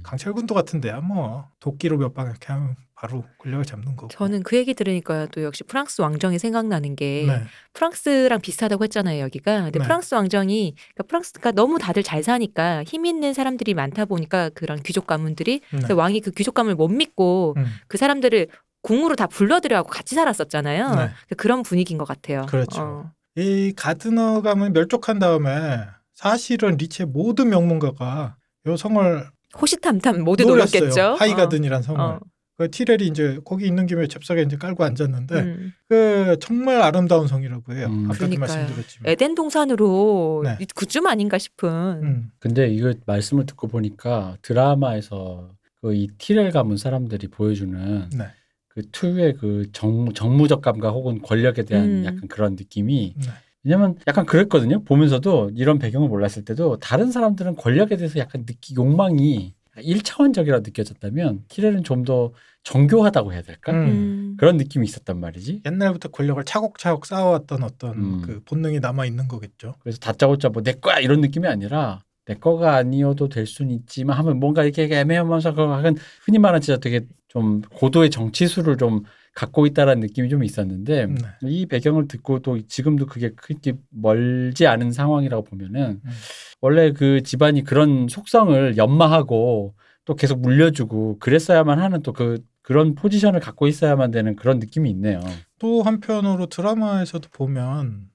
강철군도 같은 데야 뭐 도끼로 몇 방 이렇게 하면 바로 권력을 잡는 거고. 저는 그 얘기 들으니까 또 역시 프랑스 왕정이 생각나는 게 네. 프랑스랑 비슷하다고 했잖아요, 여기가. 근데 네. 프랑스 왕정이 그러니까 프랑스가 너무 다들 잘 사니까 힘 있는 사람들이 많다 보니까 그런 귀족 가문들이 그래서 왕이 그 귀족 가문을 못 믿고 그 사람들을 궁으로 다 불러들여갖고 같이 살았었잖아요. 네. 그런 분위기인 것 같아요. 그렇죠. 이 가드너 가문이 멸족한 다음에 사실은 리치의 모든 명문가가 이 성을 호시탐탐 모두 놀랐어요. 노렸겠죠. 하이가든이라는 성을. 그 티렐이 이제 거기 있는 김에 잽싸게 이제 깔고 앉았는데 그 정말 아름다운 성이라고 해요. 아까도 그러니까요. 말씀드렸지만. 에덴 동산으로 네. 그쯤 아닌가 싶은. 근데 이거 말씀을 듣고 보니까 드라마에서 그 이 티렐 가문 사람들이 보여주는 네. 그 특유의 그 정무적 감각 혹은 권력에 대한 약간 그런 느낌이 네. 왜냐면 약간 그랬거든요. 보면서도 이런 배경을 몰랐을 때도 다른 사람들은 권력에 대해서 약간 욕망이 1차원적이라 느껴졌다면 티렐은 좀 더 정교하다고 해야 될까? 그런 느낌이 있었단 말이지. 옛날부터 권력을 차곡차곡 쌓아왔던 어떤 그 본능이 남아 있는 거겠죠. 그래서 다짜고짜 뭐 내 거야 이런 느낌이 아니라 내 거가 아니어도 될 수는 있지만 하면 뭔가 이렇게 애매하면서 그건 흔히 말하는 진짜 되게 좀 고도의 정치수를 좀 갖고 있다라는 느낌이 좀 있었는데 이 배경을 듣고 또 지금도 그게 그렇게 멀지 않은 상황이라고 보면은 원래 그 집안이 그런 속성을 연마하고 또 계속 물려주고 그랬어야만 하는 또 그런 포지션을 갖고 있어야만 되는 그런 느낌이 있네요. 또 한편으로 드라마에서도 보면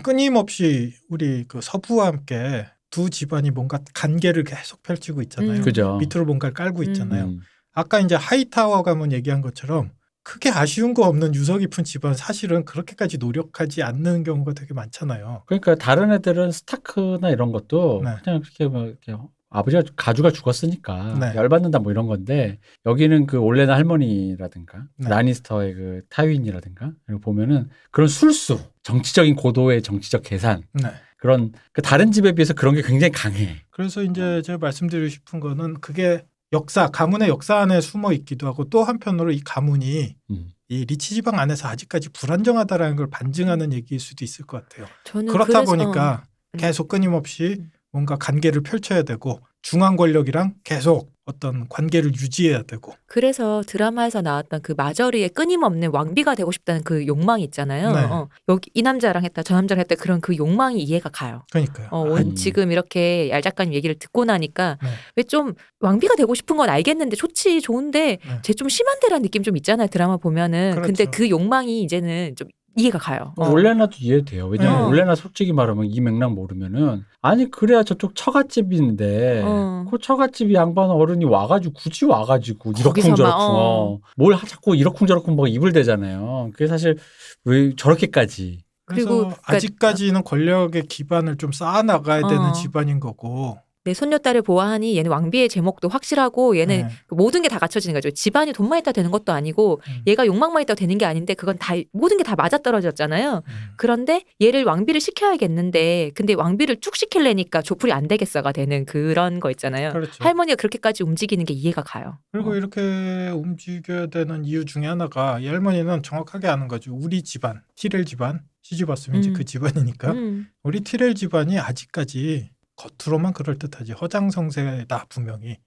끊임없이 우리 그 서부와 함께 두 집안이 뭔가 관계를 계속 펼치고 있잖아요. 그죠. 밑으로 뭔가를 깔고 있잖아요. 아까 이제 하이타워 가문 얘기한 것처럼 크게 아쉬운 거 없는 유서 깊은 집안 사실은 그렇게까지 노력하지 않는 경우가 되게 많잖아요. 그러니까 다른 애들은 스타크나 이런 것도 네. 그냥 그렇게 뭐 이렇게 아버지가 가주가 죽었으니까 네. 열받는다 뭐 이런 건데 여기는 그 올레나 할머니라든가 네. 라니스터의 그 타윈이라든가 이거 보면은 그런 술수, 정치적인 고도의 정치적 계산 네. 그런 그 다른 집에 비해서 그런 게 굉장히 강해. 그래서 이제 제가 말씀드리고 싶은 거는 그게 역사, 가문의 역사 안에 숨어 있기도 하고 또 한편으로 이 가문이 이 리치 지방 안에서 아직까지 불안정하다라는 걸 반증하는 얘기일 수도 있을 것 같아요. 저는 그렇다 보니까 계속 끊임없이 뭔가 관계를 펼쳐야 되고 중앙 권력이랑 계속 어떤 관계를 유지해야 되고. 그래서 드라마에서 나왔던 그 마저리의 끊임없는 왕비가 되고 싶다는 그 욕망이 있잖아요. 네. 여기 이 남자랑 했다 저 남자랑 했다 그런 그 욕망이 이해가 가요. 그러니까요. 지금 이렇게 얄 작가님 얘기를 듣고 나니까 네. 왜 좀 왕비가 되고 싶은 건 알겠는데 좋지 좋은데 네. 쟤 좀 심한데라는 느낌 좀 있잖아요. 드라마 보면은. 그렇죠. 근데 그 욕망이 이제는 좀 이해가 가요. 올레나도 이해돼요. 왜냐면 올레나 솔직히 말하면 이 맥락 모르면은 아니 그래야 저쪽 처갓집인데 그 처갓집 양반 어른이 와가지고 굳이 와가지고 이러쿵저러쿵 뭘 자꾸 이러쿵저러쿵 뭐 입을 대잖아요. 그게 사실 왜 저렇게까지. 그래서 그리고 아직까지는 권력의 기반을 좀 쌓아나가야 되는 집안인 거고. 내 손녀딸을 보아하니 얘는 왕비의 제목도 확실하고 얘는 모든 게 다 갖춰지는 거죠. 집안이 돈만 있다 되는 것도 아니고 얘가 욕망만 있다 되는 게 아닌데 그건 다 모든 게 다 맞아떨어졌잖아요. 그런데 얘를 왕비를 시켜야겠는데 근데 왕비를 쭉 시키려니까 조풀이 안 되겠어가 되는 그런 거 있잖아요. 그렇죠. 할머니가 그렇게까지 움직이는 게 이해가 가요. 그리고 이렇게 움직여야 되는 이유 중에 하나가 이 할머니는 정확하게 아는 거죠. 우리 집안, 티렐 집안 시집 왔으면 이제 그 집안이니까 우리 티렐 집안이 아직까지 겉으로만 그럴듯하지 허장성세다 분명히.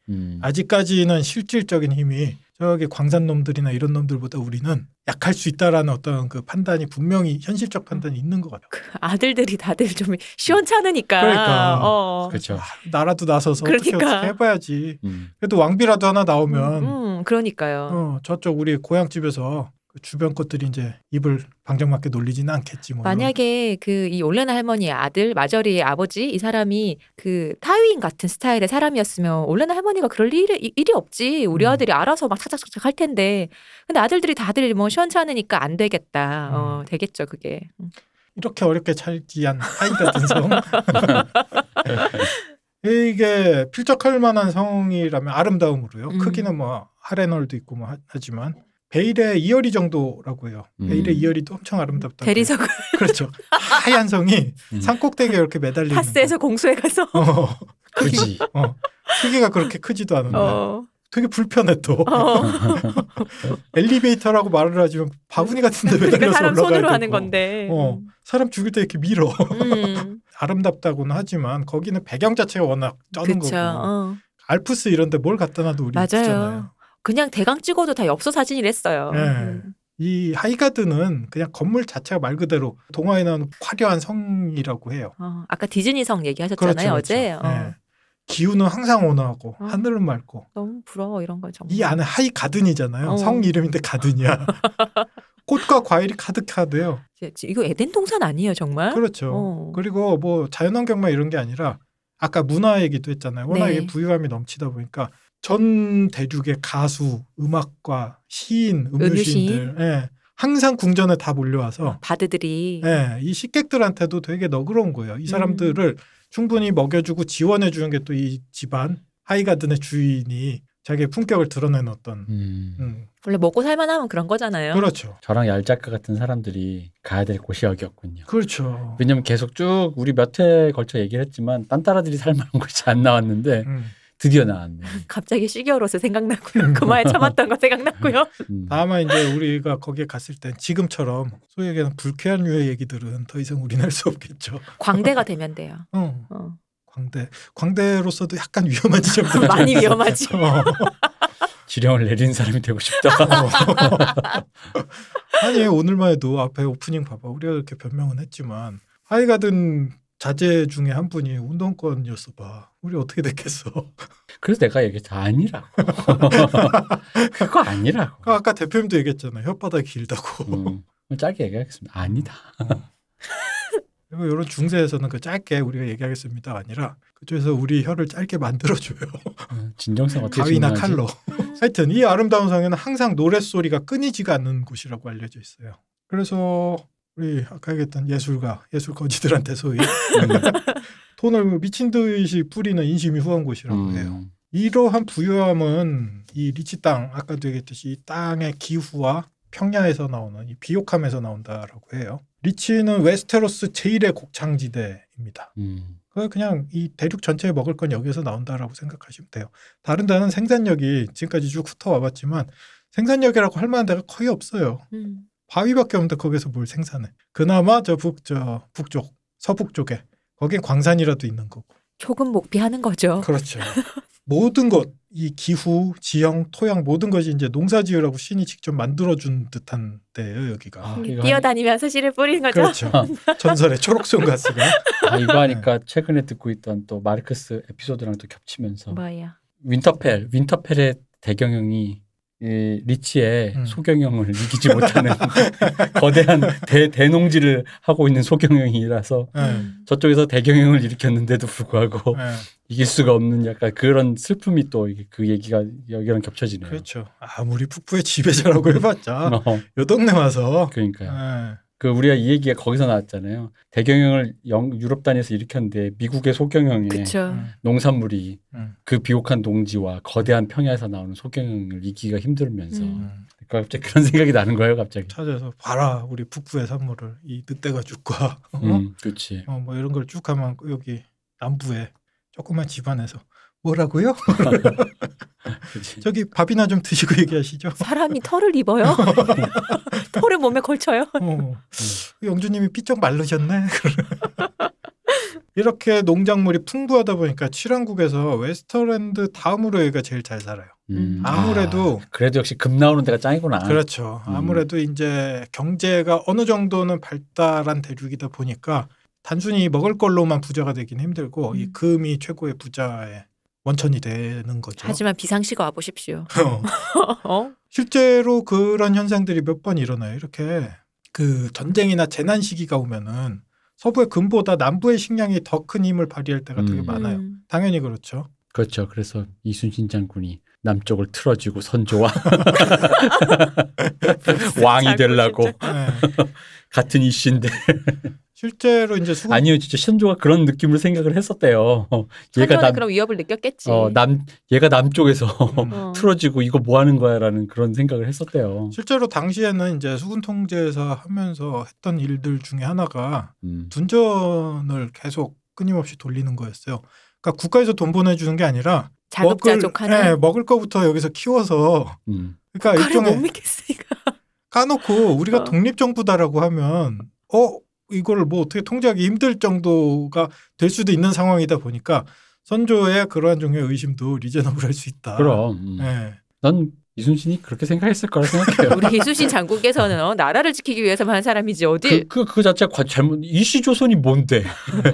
아직까지는 실질적인 힘이 저기 광산놈들이나 이런 놈들보다 우리는 약할 수 있다라는 어떤 그 판단이 분명히 현실적 판단이 있는 것 같아요. 그 아들들이 다들 좀 시원찮으니까. 그러니까. 그렇죠. 나라도 나서서 그러니까. 어떻게 해봐야지. 그래도 왕비라도 하나 나오면. 그러니까요. 저쪽 우리 고향집에서 그 주변 것들이 이제 입을 방정맞게 놀리지는 않겠지. 뭐 만약에 그 이 올레나 할머니의 아들 마저리의 아버지 이 사람이 그 타윈 같은 스타일의 사람이었으면 올레나 할머니가 그럴 일이 없지. 우리 아들이 알아서 막 착착착착 할 텐데. 근데 아들들이 다들 뭐 시원찮으니까 안 되겠다. 되겠죠 그게. 이렇게 어렵게 찰지한 하이 같은 성. 이게 필적할 만한 성이라면 아름다움으로요. 크기는 뭐 하레널도 있고 뭐 하지만. 베일의 2열이 정도라고 해요. 베일의 2열이도 엄청 아름답다. 대리석. 그렇죠. 하얀 성이 산꼭대기에 이렇게 매달리는. 파스에서 공수해 가서. 그지. 크기가 그렇게 크지도 않은데. 되게 불편해 또. 엘리베이터라고 말을 하지만 바구니 같은 데 매달려서 그러니까 사람 올라가야 손으로 되고. 하는 건데. 사람 죽일 때 이렇게 밀어. 아름답다고는 하지만 거기는 배경 자체가 워낙 쩌는 거고. 알프스 이런 데 뭘 갖다 놔도 우리 있잖아요. 그냥 대강 찍어도 다 엽서 사진이랬어요. 네. 이 하이가드는 그냥 건물 자체가 말 그대로 동화에 나오는 화려한 성이라고 해요. 아까 디즈니 성 얘기하셨잖아요. 그렇죠, 어제. 네. 기후는 항상 온화하고 하늘은 맑고. 너무 부러워 이런 거 정말. 이 안에 하이가든이잖아요. 성 이름인데 가든이야. 꽃과 과일이 가득하대요. 이거 에덴 동산 아니에요 정말? 그렇죠. 그리고 뭐 자연환경만 이런 게 아니라 아까 문화 얘기도 했잖아요. 워낙에 부유함이 넘치다 보니까 전 대륙의 가수, 음악가, 시인, 음유시인들 항상 궁전에 다 몰려와서 바드들이 이 식객들한테도 되게 너그러운 거예요. 이 사람들을 충분히 먹여주고 지원해주는 게 또 이 집안 하이가든의 주인이 자기의 품격을 드러내는 어떤 원래 먹고 살만하면 그런 거잖아요. 그렇죠. 저랑 얄 작가 같은 사람들이 가야 될 곳이 여기였군요. 그렇죠. 왜냐면 계속 쭉 우리 몇 회에 걸쳐 얘기를 했지만 딴따라들이 살만한 곳이 안 나왔는데 드디어 나왔네. 갑자기 시기어로서 생각나고요. 그만에 참았던 거 생각났고요. 다만 이제 우리가 거기에 갔을 땐 지금처럼 소위 얘기하는 불쾌한 류의 얘기들은 더 이상 우리는 할 수 없겠죠. 광대가 되면 돼요. 광대로서도 약간 위험한 지점도 많이 위험하지. 지령을 내리는 사람이 되고 싶다. 아니 오늘만 해도 앞에 오프닝 봐봐. 우리가 이렇게 변명은 했지만 하이가든 자제 중에 한 분이 운동권이었어 봐. 우리 어떻게 됐겠어. 그래서 내가 얘기했지. 아니라고. 그거 아니라고. 아까 대표님도 얘기했잖아요. 혓바닥이 길다고. 짧게 얘기하겠습니다. 아니다. 그리고 이런 중세에서는 그 짧게 우리가 얘기하겠습니다가 아니라 그쪽에서 우리 혀를 짧게 만들어줘요. 진정성 어떻게 가위나 증명하지? 칼로. 하여튼 이 아름다운 성에는 항상 노랫소리가 끊이지가 않는 곳이라고 알려져 있어요. 그래서 우리 아까 얘기했던 예술가, 예술 거지들한테 소위 돈을 미친 듯이 뿌리는 인심이 후한 곳이라고 해요. 이러한 부유함은 이 리치 땅, 아까도 얘기했듯이 이 땅의 기후와 평야에서 나오는 이 비옥함에서 나온다라고 해요. 리치는 웨스테로스 제1의 곡창지대입니다. 그냥 이 대륙 전체에 먹을 건 여기에서 나온다라고 생각하시면 돼요. 다른 데는 생산력이 지금까지 쭉 훑어와봤지만 생산력이라고 할 만한 데가 거의 없어요. 바위밖에 없는데 거기서 뭘 생산해. 그나마 저 북쪽, 서북 쪽에 거긴 광산이라도 있는 거고. 조금 목비하는 거죠. 그렇죠. 모든 것, 이 기후, 지형, 토양 모든 것이 이제 농사지으라고 신이 직접 만들어준 듯한 데예요, 여기가. 뛰어다니면서 씨를 뿌리는 거죠. 그렇죠. 전설의 초록색 가스가. 이거 하니까 최근에 듣고 있던 또 마르크스 에피소드랑 또 겹치면서 뭐야? 윈터펠의 대경영이 이 리치의 소경영을 이기지 못하는 거대한 대농지를 하고 있는 소경영이라서 저쪽에서 대경영을 일으켰는데도 불구하고 이길 수가 없는 약간 그런 슬픔이 또 그 얘기가 여기랑 겹쳐지네요. 그렇죠. 아무리 북부의 지배자라고 해봤자 요 동네 와서. 그러니까요. 그 우리가 이 얘기가 거기서 나왔잖아요. 대경영을 유럽 단위에서 일으켰는데 미국의 소경영에 농산물이 그 비옥한 농지와 거대한 평야에서 나오는 소경영을 이기기가 힘들면서 그러니까 갑자기 그런 생각이 나는 거예요. 갑자기 찾아서 봐라 우리 북부의 산물을 이 늑대가죽과 그렇지. 뭐 이런 걸 쭉 하면 여기 남부에 조그만 집안에서 뭐라고요? 저기 밥이나 좀 드시고 얘기하시죠. 사람이 털을 입어요? 털을 몸에 걸쳐요? 영주님이 삐쩍 마르셨네. 이렇게 농작물이 풍부하다 보니까 칠왕국에서 웨스터랜드 다음으로 여기가 제일 잘 살아요. 아무래도 그래도 역시 금 나오는 데가 짱이구나. 그렇죠. 아무래도 이제 경제가 어느 정도는 발달한 대륙이다 보니까 단순히 먹을 걸로만 부자가 되긴 힘들고 이 금이 최고의 부자의 원천이 되는 거죠. 하지만 비상시가 와보십시오. 실제로 그런 현상들이 몇 번 일어나요. 이렇게 그 전쟁이나 재난 시기가 오면은 서부의 금보다 남부의 식량이 더 큰 힘을 발휘할 때가 되게 많아요. 당연히 그렇죠. 그렇죠. 그래서 이순신 장군이 남쪽을 틀어주고 선조와 왕이 되려고 같은 이씨인데 실제로 이제 아니요, 진짜 선조가 그런 느낌으로 생각을 했었대요. 선조는 그럼 위협을 느꼈겠지. 얘가 남쪽에서 틀어지고 이거 뭐 하는 거야라는 그런 생각을 했었대요. 실제로 당시에는 이제 수군 통제사 하면서 했던 일들 중에 하나가 둔전을 계속 끊임없이 돌리는 거였어요. 그러니까 국가에서 돈 보내주는 게 아니라 자급자족하는 먹을 거부터 여기서 키워서 그러니까 일종의 못 믿겠으니까 까놓고 우리가 독립정부다라고 하면 이거를 뭐 어떻게 통제하기 힘들 정도가 될 수도 있는 상황이다 보니까 선조의 그러한 종류의 의심도 리저너블할 수 있다. 그럼. 난 이순신이 그렇게 생각했을 거라 생각해요. 우리 이순신 장국에서는 나라를 지키기 위해서만 한 사람이지 어디. 그 자체가 잘못. 이시조선이 뭔데?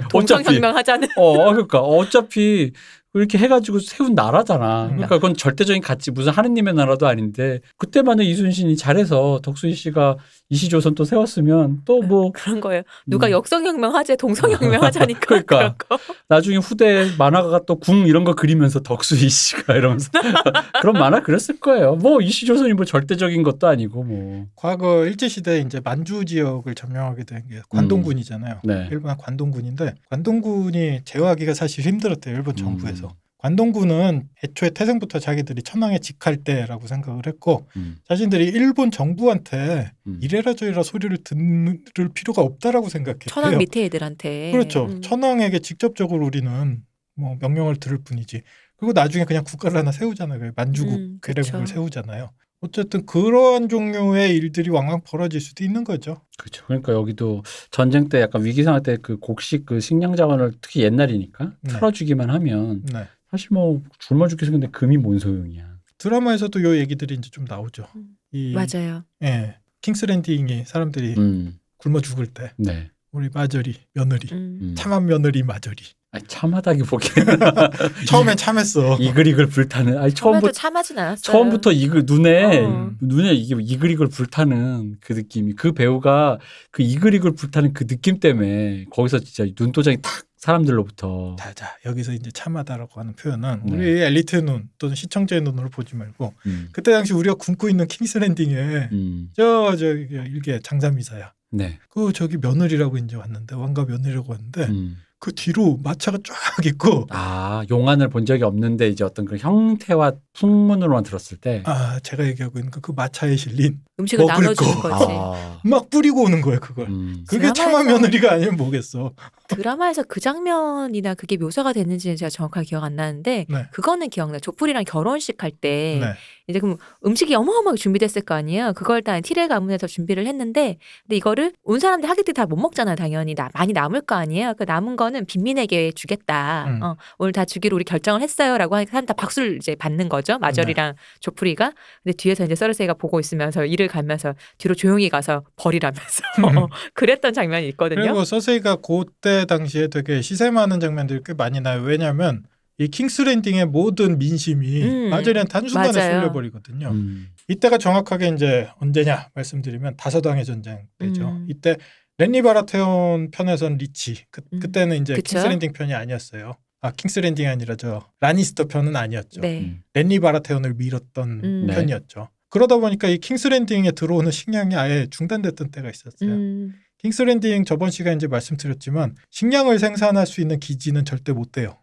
동성혁명 하자는. 그러니까 어차피 이렇게 해가지고 세운 나라잖아. 그러니까 그건 절대적인 가치 무슨 하느님의 나라도 아닌데 그때만은 이순신이 잘해서 덕수이 씨가 이시조선 또 세웠으면 또 뭐 그런 거예요. 누가 역성혁명 하재 동성혁명 하자니까. 그러니까 나중에 후대 만화가 또 궁 이런 거 그리면서 덕수이 씨가 이러면서 그런 만화 그렸을 거예요. 뭐 이시조선이 뭐 절대적인 것도 아니고 뭐. 과거 일제시대에 이제 만주 지역을 점령하게 된 게 관동군이잖아요. 일본은 관동군인데 관동군이 제어하기가 사실 힘들었대요. 일본 정부에서. 관동군은 애초에 태생부터 자기들이 천황에 직할 때라고 생각을 했고 자신들이 일본 정부한테 이래라 저래라 소리를 들을 필요가 없다라고 생각했대요. 천황 밑에 애들한테. 그렇죠. 천황에게 직접적으로 우리는 뭐 명령을 들을 뿐이지. 그리고 나중에 그냥 국가를 하나 세우잖아요. 만주국 괴뢰국을 세우잖아요. 어쨌든 그러한 종류의 일들이 왕왕 벌어질 수도 있는 거죠. 그렇죠. 그러니까 여기도 전쟁 때 약간 위기 상황 때 그 곡식 그 식량 자원을 특히 옛날이니까 틀어주기만 하면 사실 뭐 굶어 죽게 생겼는데 금이 뭔 소용이야. 드라마에서도 요 얘기들이 이제 좀 나오죠. 맞아요. 킹스 랜딩이 사람들이 굶어 죽을 때 우리 마저리 며느리 참한 며느리 마저리. 아니, 참하다기 보기에는 처음엔 참했어. 이글이글 불타는. 아니 처음부터 참하진 않았어요. 처음부터 눈에 이게 이글이글 불타는 그 느낌이 그 배우가 그 이글이글 불타는 그 느낌 때문에 거기서 진짜 눈도장이 탁 사람들로부터. 자 여기서 이제 참하다라고 하는 표현은 우리 엘리트 눈 또는 시청자의 눈으로 보지 말고 그때 당시 우리가 굶고 있는 킹스랜딩에 이게 장사미사야. 네. 그 저기 며느리라고 이제 왔는데 왕가 며느리라고 왔는데. 그 뒤로 마차가 쫙 있고 용안을 본 적이 없는데 이제 어떤 그런 형태와 풍문으로만 들었을 때 제가 얘기하고 있는 그 마차에 실린 음식을 나눠주는 거지. 막 뿌리고 오는 거예요 그걸. 그게 참한 며느리가 아니면 뭐겠어. 드라마에서 그 장면이나 그게 묘사가 됐는지는 제가 정확하게 기억 안 나는데 네. 그거는 기억나요. 조풀이랑 결혼식 할 때 네. 이제 그럼 음식이 어마어마하게 준비됐을 거 아니에요. 그걸 다 티레 가문에서 준비를 했는데 근데 이거를 온 사람들 하객들이 다 못 먹잖아요. 당연히 많이 남을 거 아니에요. 그 남은 거는 빈민에게 주겠다. 오늘 다 주기로 우리 결정을 했어요라고 하니까 사람 다 박수를 이제 받는 거죠. 마저리랑 조풀이가. 근데 뒤에서 이제 서르세이가 보고 있으면서 이를 가면서 뒤로 조용히 가서 버리라면서 그랬던 장면이 있거든요. 그리고 서세이가 그때 당시에 되게 시샘하는 장면들이 꽤 많이 나요. 왜냐하면 이 킹스랜딩의 모든 민심이 마저리한테 한순간에 쏠려버리거든요. 이때가 정확하게 이제 언제냐 말씀드리면 다서당의 전쟁 때죠. 이때 랜리 바라테온 편에선 리치 그때는 이제 그쵸? 킹스랜딩 편이 아니었어요. 킹스랜딩이 아니라 라니스터 편은 아니었죠. 네. 랜리 바라테온을 밀었던 편이었죠. 그러다 보니까 이 킹스랜딩에 들어오는 식량이 아예 중단됐던 때가 있었어요. 킹스랜딩 저번 시간에 이제 말씀드렸지만 식량을 생산할 수 있는 기지는 절대 못 돼요.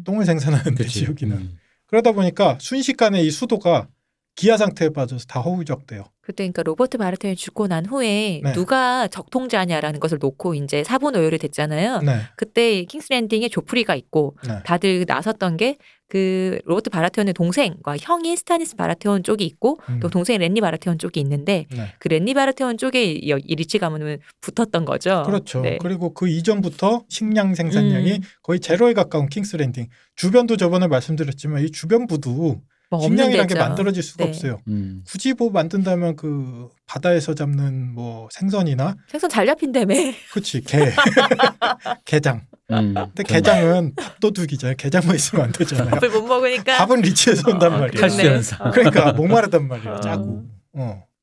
똥을 생산하는 데지 여기는. 그러다 보니까 순식간에 이 수도가 기아 상태에 빠져서 다 허우적대요. 그때 그러니까 로버트 바라테온이 죽고 난 후에 네. 누가 적통자냐라는 것을 놓고 이제 사분오열이 됐잖아요. 네. 그때 킹스랜딩에 조프리가 있고 네. 다들 나섰던 게 그 로버트 바라테온의 동생과 형이 스타니스 바라테온 쪽이 있고 또 동생이 랜리 바라테온 쪽이 있는데 네. 그 랜리 바라테온 쪽에 이 리치 가문은 붙었던 거죠. 그렇죠. 네. 그리고 그 이전부터 식량 생산량이 거의 제로에 가까운 킹스랜딩. 주변도 저번에 말씀드렸지만 이 주변부도 뭐 식량이라는 게 만들어질 수가 네. 없어요. 굳이 뭐 만든다면 그 바다에서 잡는 뭐 생선이나 생선 잘 잡힌다며. 그렇지 게장. 근데 게장은 밥도둑이잖아요. 게장만 있으면 안 되잖아요. 밥을 못 먹으니까. 밥은 리치에서 온단 말이에요. 탈수 현상. 그러니까 목마르단 말이에요. 짜고.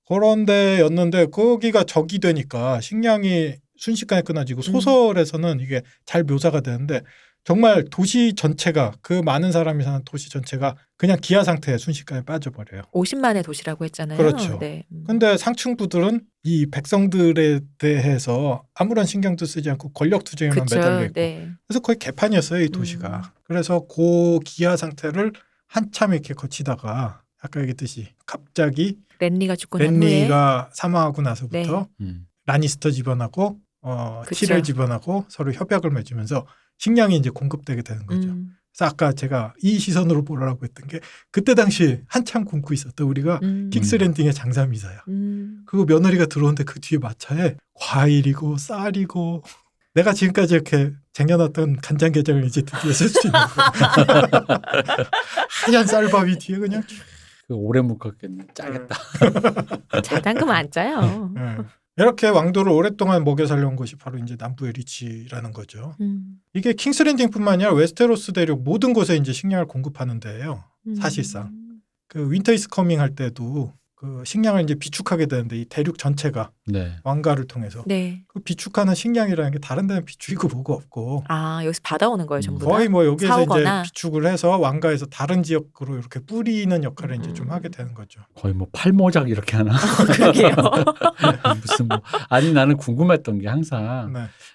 그런 데였는데 거기가 적이 되니까 식량이 순식간에 끊어지고 소설에서는 이게 잘 묘사가 되는데 정말 도시 전체가 그 많은 사람이 사는 도시 전체가 그냥 기아 상태에 순식간에 빠져버려요. 50만의 도시라고 했잖아요. 그렇죠. 네. 근데 상층부들은 이 백성들에 대해서 아무런 신경도 쓰지 않고 권력 투쟁에만 매달려 있고 네. 그래서 거의 개판이었어요. 이 도시가. 그래서 그 기아 상태를 한참 이렇게 거치다가 아까 얘기했듯이 갑자기 랜리가 죽고 난 후에 랜리가 사망하고 나서부터 라니스터 집안하고 티렐 집안하고 서로 협약을 맺으면서 식량이 이제 공급되게 되는 거죠. 그래서 아까 제가 이 시선으로 보라고 했던 게 그때 당시에 한참 굶고 있었던 우리가 킹스랜딩의 장사미사야. 그리고 며느리가 들어오는데 그 뒤에 마차에 과일이고 쌀이고 내가 지금까지 이렇게 쟁여놨던 간장게장을 이제 드디어 쓸 수 있는 거야. 하얀 쌀밥이 뒤에 그냥 오래 묵었겠네. 짜겠다. 잘 담그면 안 짜요. 이렇게 왕도를 오랫동안 먹여 살려온 것이 바로 이제 남부의 리치라는 거죠. 이게 킹스랜딩뿐만 아니라 웨스테로스 대륙 모든 곳에 이제 식량을 공급하는 데예요. 사실상 그 윈터 이즈 커밍 할 때도 그 식량을 이제 비축하게 되는데 이 대륙 전체가 왕가를 통해서 그 비축하는 식량이라는 게 다른 데는 비축이고 뭐고 없고 여기서 받아오는 거예요 전부 거의 뭐 여기에서 사오거나. 이제 비축을 해서 왕가에서 다른 지역으로 이렇게 뿌리는 역할을 이제 좀 하게 되는 거죠. 거의 뭐 팔모작 이렇게 하나? 그러게요. 무슨 뭐 아니 나는 궁금했던 게 항상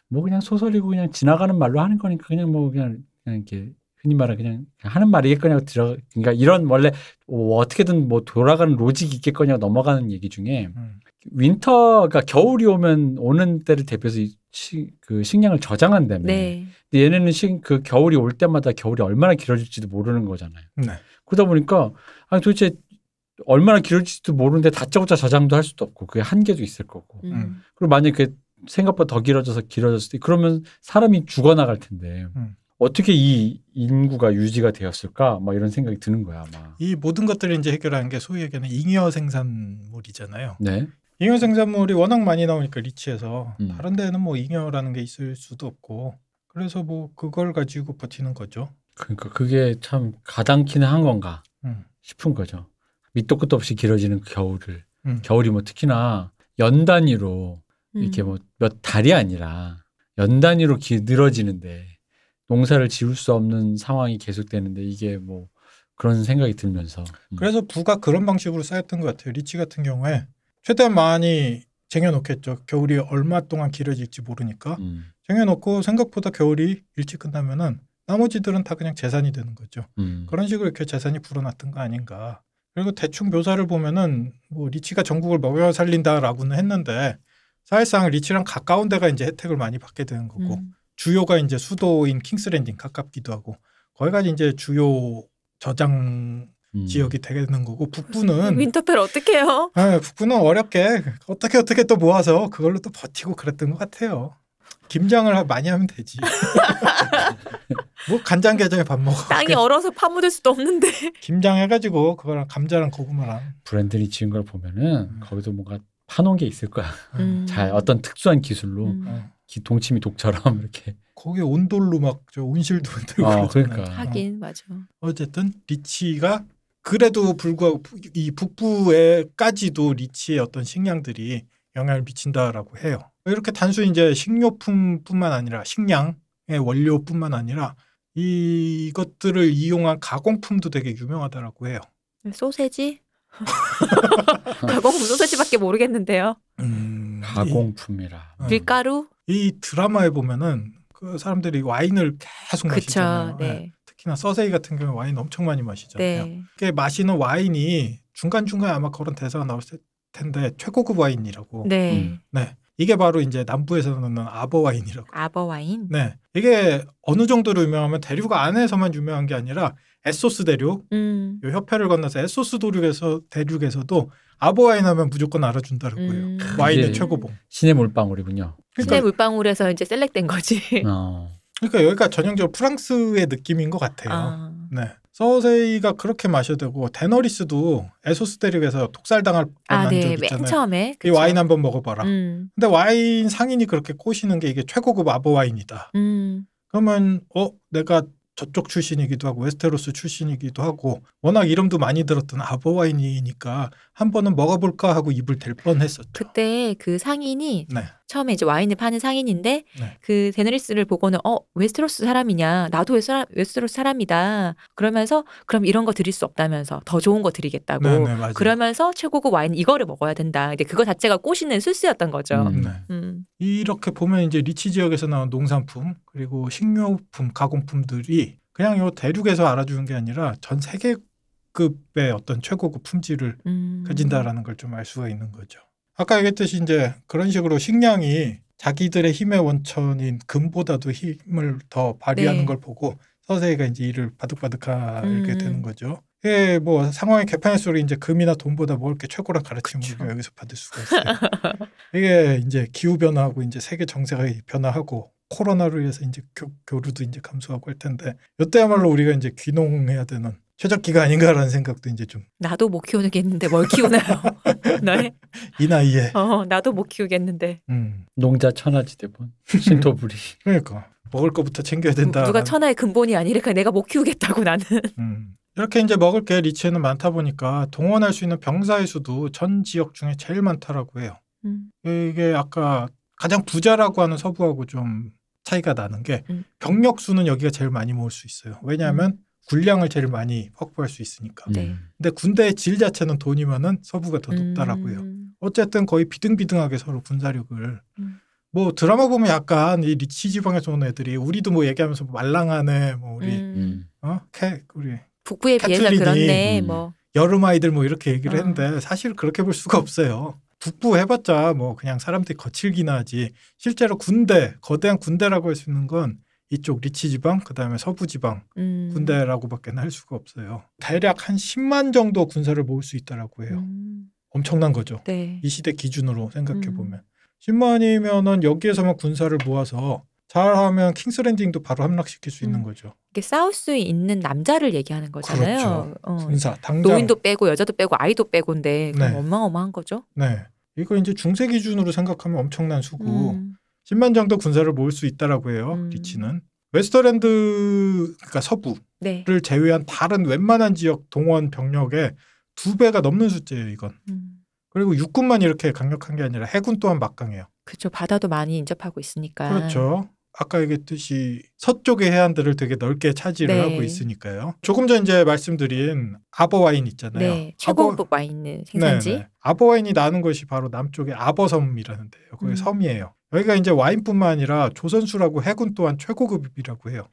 뭐 그냥 소설이고 그냥 지나가는 말로 하는 거니까 그냥 뭐 그냥 이렇게 흔히 말하는 그냥 하는 말이겠거냐고 그러니까 이런 원래 어떻게든 뭐 돌아가는 로직이 있겠거냐고 넘어가는 얘기 중에 윈터가 겨울이 오는 때를 대비해서 그 식량을 저장한다며. 근데 얘네는 그 겨울이 올 때마다 겨울이 얼마나 길어질지도 모르는 거잖아요. 그러다 보니까 아니 도대체 얼마나 길어질지도 모르는데 다짜고짜 저장도 할 수도 없고 그게 한계도 있을 거고. 그리고 만약에 생각보다 더 길어졌을 때 그러면 사람이 죽어나갈 텐데. 어떻게 이 인구가 유지가 되었을까? 막 이런 생각이 드는 거야, 아마. 이 모든 것들을 이제 해결하는 게 소위 얘기하는 잉여 생산물이잖아요. 네. 잉여 생산물이 워낙 많이 나오니까 리치에서 음. 다른 데는 뭐 잉여라는 게 있을 수도 없고 그래서 뭐 그걸 가지고 버티는 거죠. 그러니까 그게 참 가당키는 한 건가 싶은 거죠. 밑도 끝도 없이 길어지는 그 겨울을 겨울이 뭐 특히나 연 단위로 이렇게 뭐 몇 달이 아니라 연 단위로 늘어지는데 농사를 지을 수 없는 상황이 계속되는데 이게 뭐 그런 생각이 들면서 그래서 부가 그런 방식으로 쌓였던 것 같아요. 리치 같은 경우에 최대한 많이 쟁여놓겠죠. 겨울이 얼마 동안 길어질지 모르니까 쟁여놓고 생각보다 겨울이 일찍 끝나면은 나머지들은 다 그냥 재산이 되는 거죠. 그런 식으로 이렇게 재산이 불어났던 거 아닌가. 그리고 대충 묘사를 보면은 뭐 리치가 전국을 먹여 살린다라고는 했는데 사실상 리치랑 가까운 데가 이제 혜택을 많이 받게 되는 거고 주요가 이제 수도인 킹스랜딩 가깝기도 하고 거기가 이제 주요 저장 지역이 되는 거고 북부는 윈터펠 어떻게 해요? 북부는 어렵게 어떻게 또 모아서 그걸로 또 버티고 그랬던 것 같아요. 김장을 많이 하면 되지. 뭐 간장게장에 밥 먹어. 땅이 얼어서 파묻을 수도 없는데. 김장해가지고 그거랑 감자랑 고구마랑. 브랜드리 지은 걸 보면은 거기도 뭔가 파놓은 게 있을 거야. 잘 어떤 특수한 기술로 동치미 독처럼 이렇게. 거기 온돌로 막 저 온실도 만들고 그러니까. 하긴 맞아. 어쨌든 리치가 그래도 불구하고 이 북부에까지도 리치의 어떤 식량들이 영향을 미친다라고 해요. 이렇게 단순히 이제 식료품뿐만 아니라 식량의 원료뿐만 아니라 이것들을 이용한 가공품도 되게 유명하다라고 해요. 소세지? 가공품 소세지밖에 모르겠는데요. 가공품이라. 밀가루? 이 드라마에 보면은 그 사람들이 와인을 계속 마시잖아요. 네. 특히나 서세이 같은 경우에 와인 엄청 많이 마시잖아요. 네. 그게 마시는 와인이 중간중간에 아마 그런 대사가 나올 텐데 최고급 와인이라고. 네. 네. 이게 바로 이제 남부에서 나는 아버 와인이라고. 아버 와인? 네. 이게 어느 정도로 유명하면 대륙 안에서만 유명한 게 아니라 에소스 대륙, 요 협회를 건너서 에소스 대륙에서도 아버 와인 하면 무조건 알아준다라고 해요. 와인의 최고봉. 신의 물방울이군요. 신의 물방울에서 이제 셀렉된 거지. 그러니까 여기가 전형적으로 프랑스의 느낌인 것 같아요. 네. 서세이가 그렇게 마셔야 되고 데너리스도 에소스 대륙에서 독살당할 뻔한 적 있잖아요. 맨 처음에. 이 와인 한번 먹어봐라. 근데 와인 상인이 그렇게 꼬시는 게 이게 최고급 아버 와인이다. 그러면 내가 저쪽 출신이기도 하고 웨스테로스 출신이기도 하고 워낙 이름도 많이 들었던 아버 와인이니까 한 번은 먹어볼까 하고 입을 댈 뻔했었죠. 그때 그 상인이 네. 처음에 이제 와인을 파는 상인인데 네. 그 데너리스를 보고는 웨스테로스 사람이냐 나도 웨스테로스 사람이다 그러면서 그럼 이런 거 드릴 수 없다면서 더 좋은 거 드리겠다고 네네, 그러면서 최고급 와인 이거를 먹어야 된다. 근데 그거 자체가 꼬시는 술수였던 거죠. 이렇게 보면 이제 리치 지역에서 나온 농산품 그리고 식료품 가공품들이 그냥 요 대륙에서 알아주는 게 아니라 전 세계급의 어떤 최고급 품질을 가진다라는 걸 좀 알 수가 있는 거죠. 아까 얘기했듯이 이제 그런 식으로 식량이 자기들의 힘의 원천인 금보다도 힘을 더 발휘하는 걸 보고 서세이가 이제 이를 바득바득하게 되는 거죠. 예, 뭐 상황의 개판일수록 이제 금이나 돈보다 먹을 게 최고란 가르침을 우리가 여기서 받을 수가 있어요. 이게 이제 기후 변화하고 이제 세계 정세가 변화하고 코로나로 인해서 이제 교류도 이제 감소하고 할 텐데 이때야말로 우리가 이제 귀농해야 되는 최적기가 아닌가라는 생각도 이제 좀. 나도 못 키우겠는데 뭘 키우나요? 네? 이 나이에. 나도 못 키우겠는데. 농자 천하지대본 신토부리. 그러니까 먹을 거부터 챙겨야 된다. 누가 천하의 근본이 아니니까 내가 못 키우겠다고 나는. 이렇게 이제 먹을 게 리치에는 많다 보니까 동원할 수 있는 병사의 수도 전 지역 중에 제일 많다라고 해요. 이게 아까 가장 부자라고 하는 서부하고 좀 차이가 나는 게 병력 수는 여기가 제일 많이 모을 수 있어요. 왜냐하면 군량을 제일 많이 확보할 수 있으니까. 근데 군대의 질 자체는 돈이 많은 서부가 더 높다라고 해요. 어쨌든 거의 비등비등하게 서로 군사력을. 뭐 드라마 보면 약간 이 리치 지방에서 온 애들이 우리도 뭐 얘기하면서 말랑하네 뭐 우리 우리 북부에 비해서 그렇네 뭐 여름 아이들 뭐 이렇게 얘기를 했는데 사실 그렇게 볼 수가 없어요. 북부 해봤자 뭐 그냥 사람들이 거칠기나 하지 실제로 거대한 군대라고 할 수 있는 건 이쪽 리치 지방 그다음에 서부 지방 군대라고밖에 할 수가 없어요. 대략 한 10만 정도 군사를 모을 수 있다라고 해요. 엄청난 거죠. 네. 이 시대 기준으로 생각해 보면 10만이면은 여기에서만 군사를 모아서 잘하면 킹스랜딩도 바로 함락시킬 수 있는 거죠. 이게 싸울 수 있는 남자를 얘기하는 거잖아요. 그렇죠. 군사 당장 노인도 빼고 여자도 빼고 아이도 빼고인데 그럼 어마어마한 거죠. 네. 이거 이제 중세 기준으로 생각하면 엄청난 수고 10만 정도 군사를 모을 수 있다라고 해요. 리치는. 웨스터랜드 그러니까 서부를 네. 제외한 다른 웬만한 지역 동원 병력의 2배가 넘는 숫자예요. 이건. 그리고 육군만 이렇게 강력한 게 아니라 해군 또한 막강해요. 그렇죠. 바다도 많이 인접하고 있으니까. 그렇죠. 아까 얘기했듯이 서쪽의 해안들을 되게 넓게 차지를 네. 하고 있으니까요. 조금 전 이제 말씀드린 아버와인 있잖아요. 네. 최고급 와인 생산지. 네네. 아버와인이 나는 것이 바로 남쪽의 아버섬이라는 데예요. 거기 섬이에요. 여기가 이제 와인뿐만 아니라 조선수라고 해군 또한 최고급이라고 해요.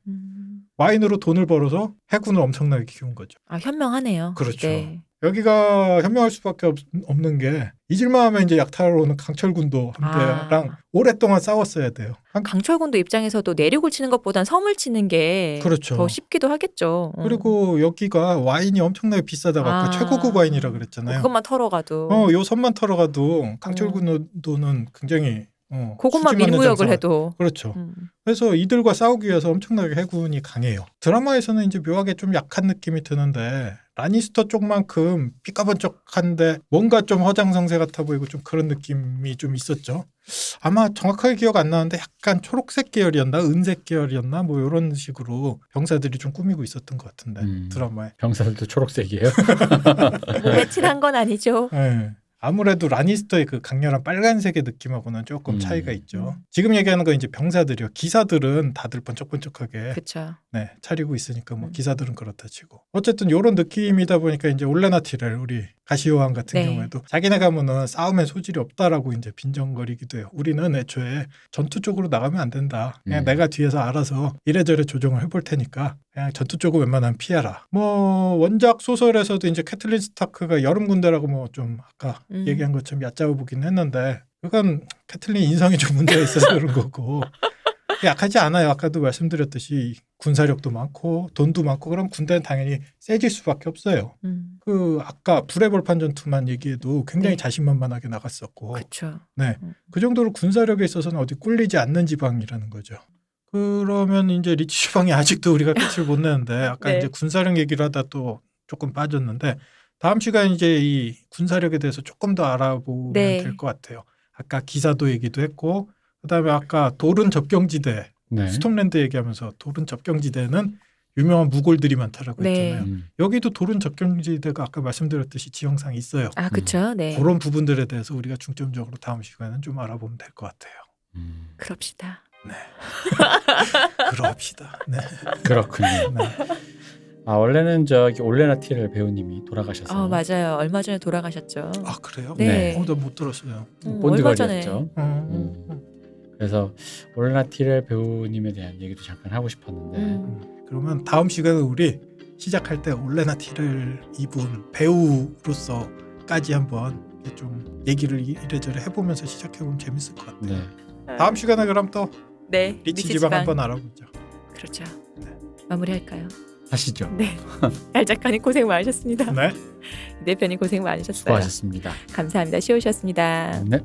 와인으로 돈을 벌어서 해군을 엄청나게 키운 거죠. 아, 현명하네요. 그렇죠. 네. 여기가 현명할 수밖에 없는 게 잊을만 하면 이제 약탈하러 오는 강철군도 함대랑 오랫동안 싸웠어야 돼요. 강철군도 입장에서도 내륙을 치는 것보단 섬을 치는 게 더 그렇죠. 쉽기도 하겠죠. 그리고 여기가 와인이 엄청나게 비싸다고 아까 최고급 와인이라 그랬잖아요. 그것만 털어가도. 요 섬만 털어가도 강철군도는 굉장히 그것만 민무역을 해도. 그렇죠. 그래서 이들과 싸우기 위해서 엄청나게 해군이 강해요. 드라마에서는 이제 묘하게 좀 약한 느낌이 드는데 라니스터 쪽만큼 삐까번쩍한데 뭔가 좀 허장성세 같아 보이고 좀 그런 느낌이 좀 있었죠. 아마 정확하게 기억 안 나는데 약간 초록색 계열이었나 은색 계열이었나 뭐 이런 식으로 병사들이 좀 꾸미고 있었던 것 같은데 드라마에. 병사들도 초록색이에요? 몸에 칠한 건 아니죠. 네. 아무래도 라니스터의 그 강렬한 빨간색의 느낌하고는 조금 차이가 있죠. 지금 얘기하는 건 이제 병사들이요. 기사들은 다들 번쩍번쩍하게 그쵸. 네, 차리고 있으니까 뭐 기사들은 그렇다 치고. 어쨌든 이런 느낌이다 보니까 이제 올레나 티렐 우리 가시오왕 같은 네. 경우에도 자기네 가면은 싸움에 소질이 없다라고 이제 빈정거리기도 해요. 우리는 애초에 전투 쪽으로 나가면 안 된다. 그냥 내가 뒤에서 알아서 이래저래 조정을 해볼 테니까 그냥 전투 쪽을 웬만하면 피해라. 뭐 원작 소설에서도 이제 캐틀린 스타크가 여름 군대라고 뭐 좀 아까 얘기한 것처럼 얕잡아 보긴 했는데 그건 캐틀린 인성이 좀 문제가 있어서 그런 거고 약하지 않아요. 아까도 말씀드렸듯이 군사력도 많고 돈도 많고 그럼 군대는 당연히 세질 수밖에 없어요. 그 아까 불의 벌판 전투만 얘기해도 굉장히 자신만만하게 나갔었고 그렇죠. 네, 그 정도로 군사력에 있어서는 어디 꿀리지 않는 지방이라는 거죠. 그러면 이제 리치 지방이 아직도 우리가 끝을 못 내는데 아까 네. 이제 군사력 얘기를 하다 또 조금 빠졌는데 다음 시간 이제 이 군사력에 대해서 조금 더 알아보면 네. 될 것 같아요. 아까 기사도 얘기도 했고 그다음에 아까 도른 접경지대 네. 스톰랜드 얘기하면서 도른 접경지대는 유명한 무골들이 많다라고 네. 했잖아요. 여기도 도른 접경지대가 아까 말씀드렸듯이 지형상 있어요. 아, 그렇죠. 네. 그런 부분들에 대해서 우리가 중점적으로 다음 시간에는 좀 알아보면 될 것 같아요. 그럽시다. 네. 그럽시다. 네. 그렇군요. 네. 아 원래는 저기 올레나 티렐 배우님이 돌아가셨어요. 맞아요. 얼마 전에 돌아가셨죠. 아 그래요? 네. 나 못 들었어요. 얼마 전에. 본드걸이었죠. 그래서 올레나 티렐 배우님에 대한 얘기도 잠깐 하고 싶었는데 그러면 다음 시간에 우리 시작할 때 올레나 티렐 이분 배우로서까지 한번 좀 얘기를 이래저래 해보면서 시작해보면 재밌을 것 같아요. 네. 다음 시간에 그럼 또 네. 리치 지방 한번 알아보죠. 그렇죠. 네. 마무리할까요? 하시죠. 네. 알 작가님 고생 많으셨습니다. 네. 이 대표님 고생 많으셨어요. 수고하셨습니다. 감사합니다. 쉬우셨습니다. 네.